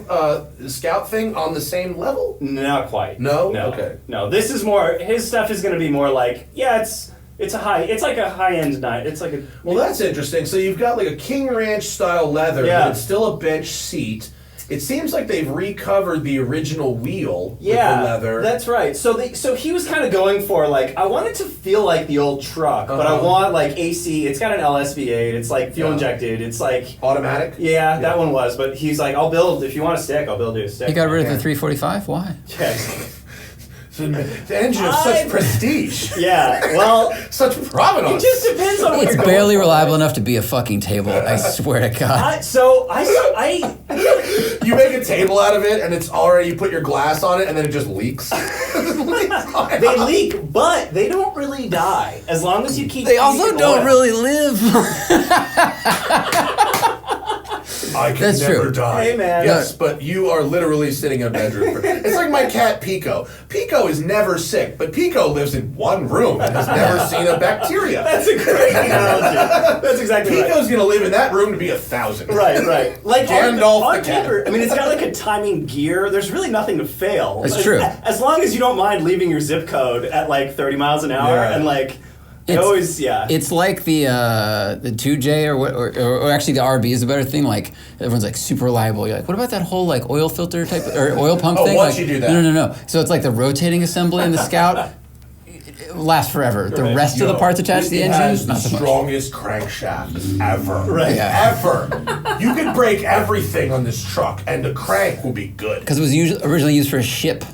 Scout thing on the same level? not quite. No? no, Okay. no. This is more. His stuff is going to be more like, it's like a high end night. It's like a Well, that's interesting. So you've got like a King Ranch style leather, Yeah. but it's still a bench seat. It seems like they've recovered the original wheel with the leather. That's right. So he was kind of going for like, I want it to feel like the old truck, but I Uh-huh. want like AC. It's got an LSV8. It's like fuel Yeah. injected. It's like automatic. yeah, that one was. But he's like, I'll build if you want a stick. I'll build you a stick. You got rid of Yeah. the 345? Why? Yeah. The engine of such prestige, Yeah. Well, such it provenance. just depends on what It's you're barely going for. reliable enough to be a fucking table. I swear to God. I You make a table out of it, and it's already you put your glass on it, and then it just leaks. they leak, but they don't really die as long as you keep. They also keeping don't oil. really live. I can That's never true. die. Hey, man. Yes, but you are literally sitting in a bedroom. It's like my cat Pico. Pico is never sick, but Pico lives in one room and has never seen a bacteria. That's a great analogy. That's exactly right. Pico's gonna live in that room to be 1,000. Right. Like Gandalf our the cat. camper, I mean, it's got like a timing gear. There's really nothing to fail. That's true. As long as you don't mind leaving your zip code at like 30 miles an hour Yeah. and like, It's- It's like the 2J or actually the RB is a better thing. Like everyone's like super reliable. You're like, what about that whole like oil filter type or oil pump Oh, thing? once Like, you do that. No. So it's like the rotating assembly in the Scout. It lasts forever. The Right. rest of the parts attached to the It engine, has the not so much. strongest crankshaft ever. Right. Yeah. Ever. You could break everything on this truck, and the crank will be good. Because it was originally used for a ship.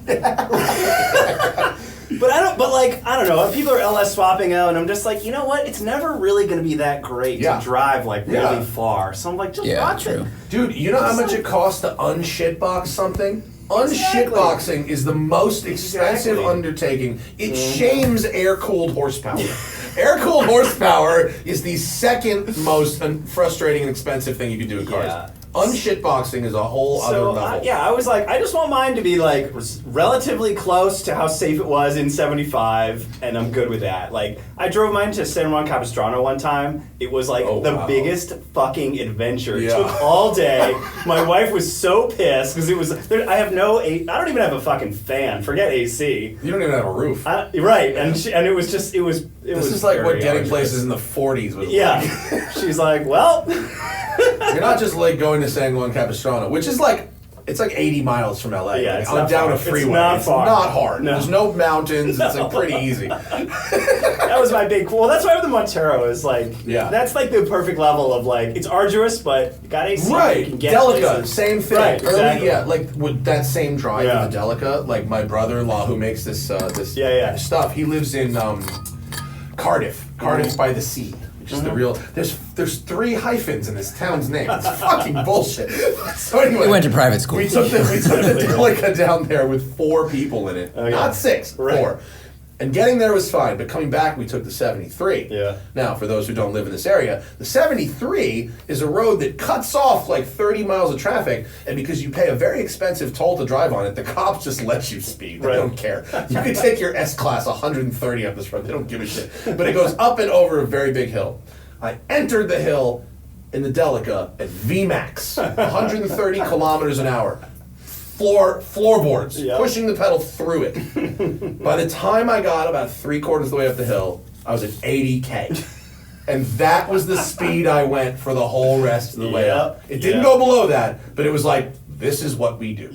But I don't know. People are LS swapping out, and I'm just like, you know what? It's never really going to be that great Yeah. to drive like really Yeah. far. So I'm like, just Yeah, watch true. it. Dude, you know how much it costs to unshitbox something? Unshitboxing is the most expensive Exactly. undertaking. It shames air-cooled horsepower. Air-cooled horsepower is the second most frustrating and expensive thing you can do in cars. Yeah. Unshitboxing is a whole other So level. I was like, I just want mine to be like relatively close to how safe it was in '75, and I'm good with that. Like I drove mine to San Juan Capistrano one time. It was like Oh, the wow. biggest fucking adventure. It Yeah. took all day. My wife was so pissed because it was. I have no. I don't even have a fucking fan. Forget AC. You don't even have a roof. Right, and it was just it was. This is like what very getting arduous. places in the 40s was Yeah, like. she's like, well. You're not just like going to San Juan Capistrano, which is like It's like 80 miles from LA. Yeah, it's on not down far. a freeway. It's not far. Not hard. No. There's no mountains. It's like pretty easy. That was my big. Well, that's why the Montero is like. Yeah. That's like the perfect level of like. It's arduous, but you got AC. Right. You can get Delica, places. same thing. Right, exactly. Yeah, like with that same drive Yeah. in the Delica, like my brother-in-law who makes this stuff, he lives in Cardiff by the sea. Which is the real. There's 3 hyphens in this town's name. It's fucking bullshit. So anyway, We went to private school. We took the Delica down there with 4 people in it, Okay. not 6, Right. 4. And getting there was fine, but coming back we took the 73. Yeah. Now, for those who don't live in this area, the 73 is a road that cuts off like 30 miles of traffic, and because you pay a very expensive toll to drive on it, the cops just let you speed. They Right. don't care. You can take your S-Class 130 up this road. They don't give a shit. But it goes up and over a very big hill. I entered the hill in the Delica at VMAX, 130 kilometers an hour. Floorboards, Yep. pushing the pedal through it. By the time I got about 3/4 of the way up the hill, I was at 80K. And that was the speed I went for the whole rest of the way up. It didn't go below that, but it was like, this is what we do.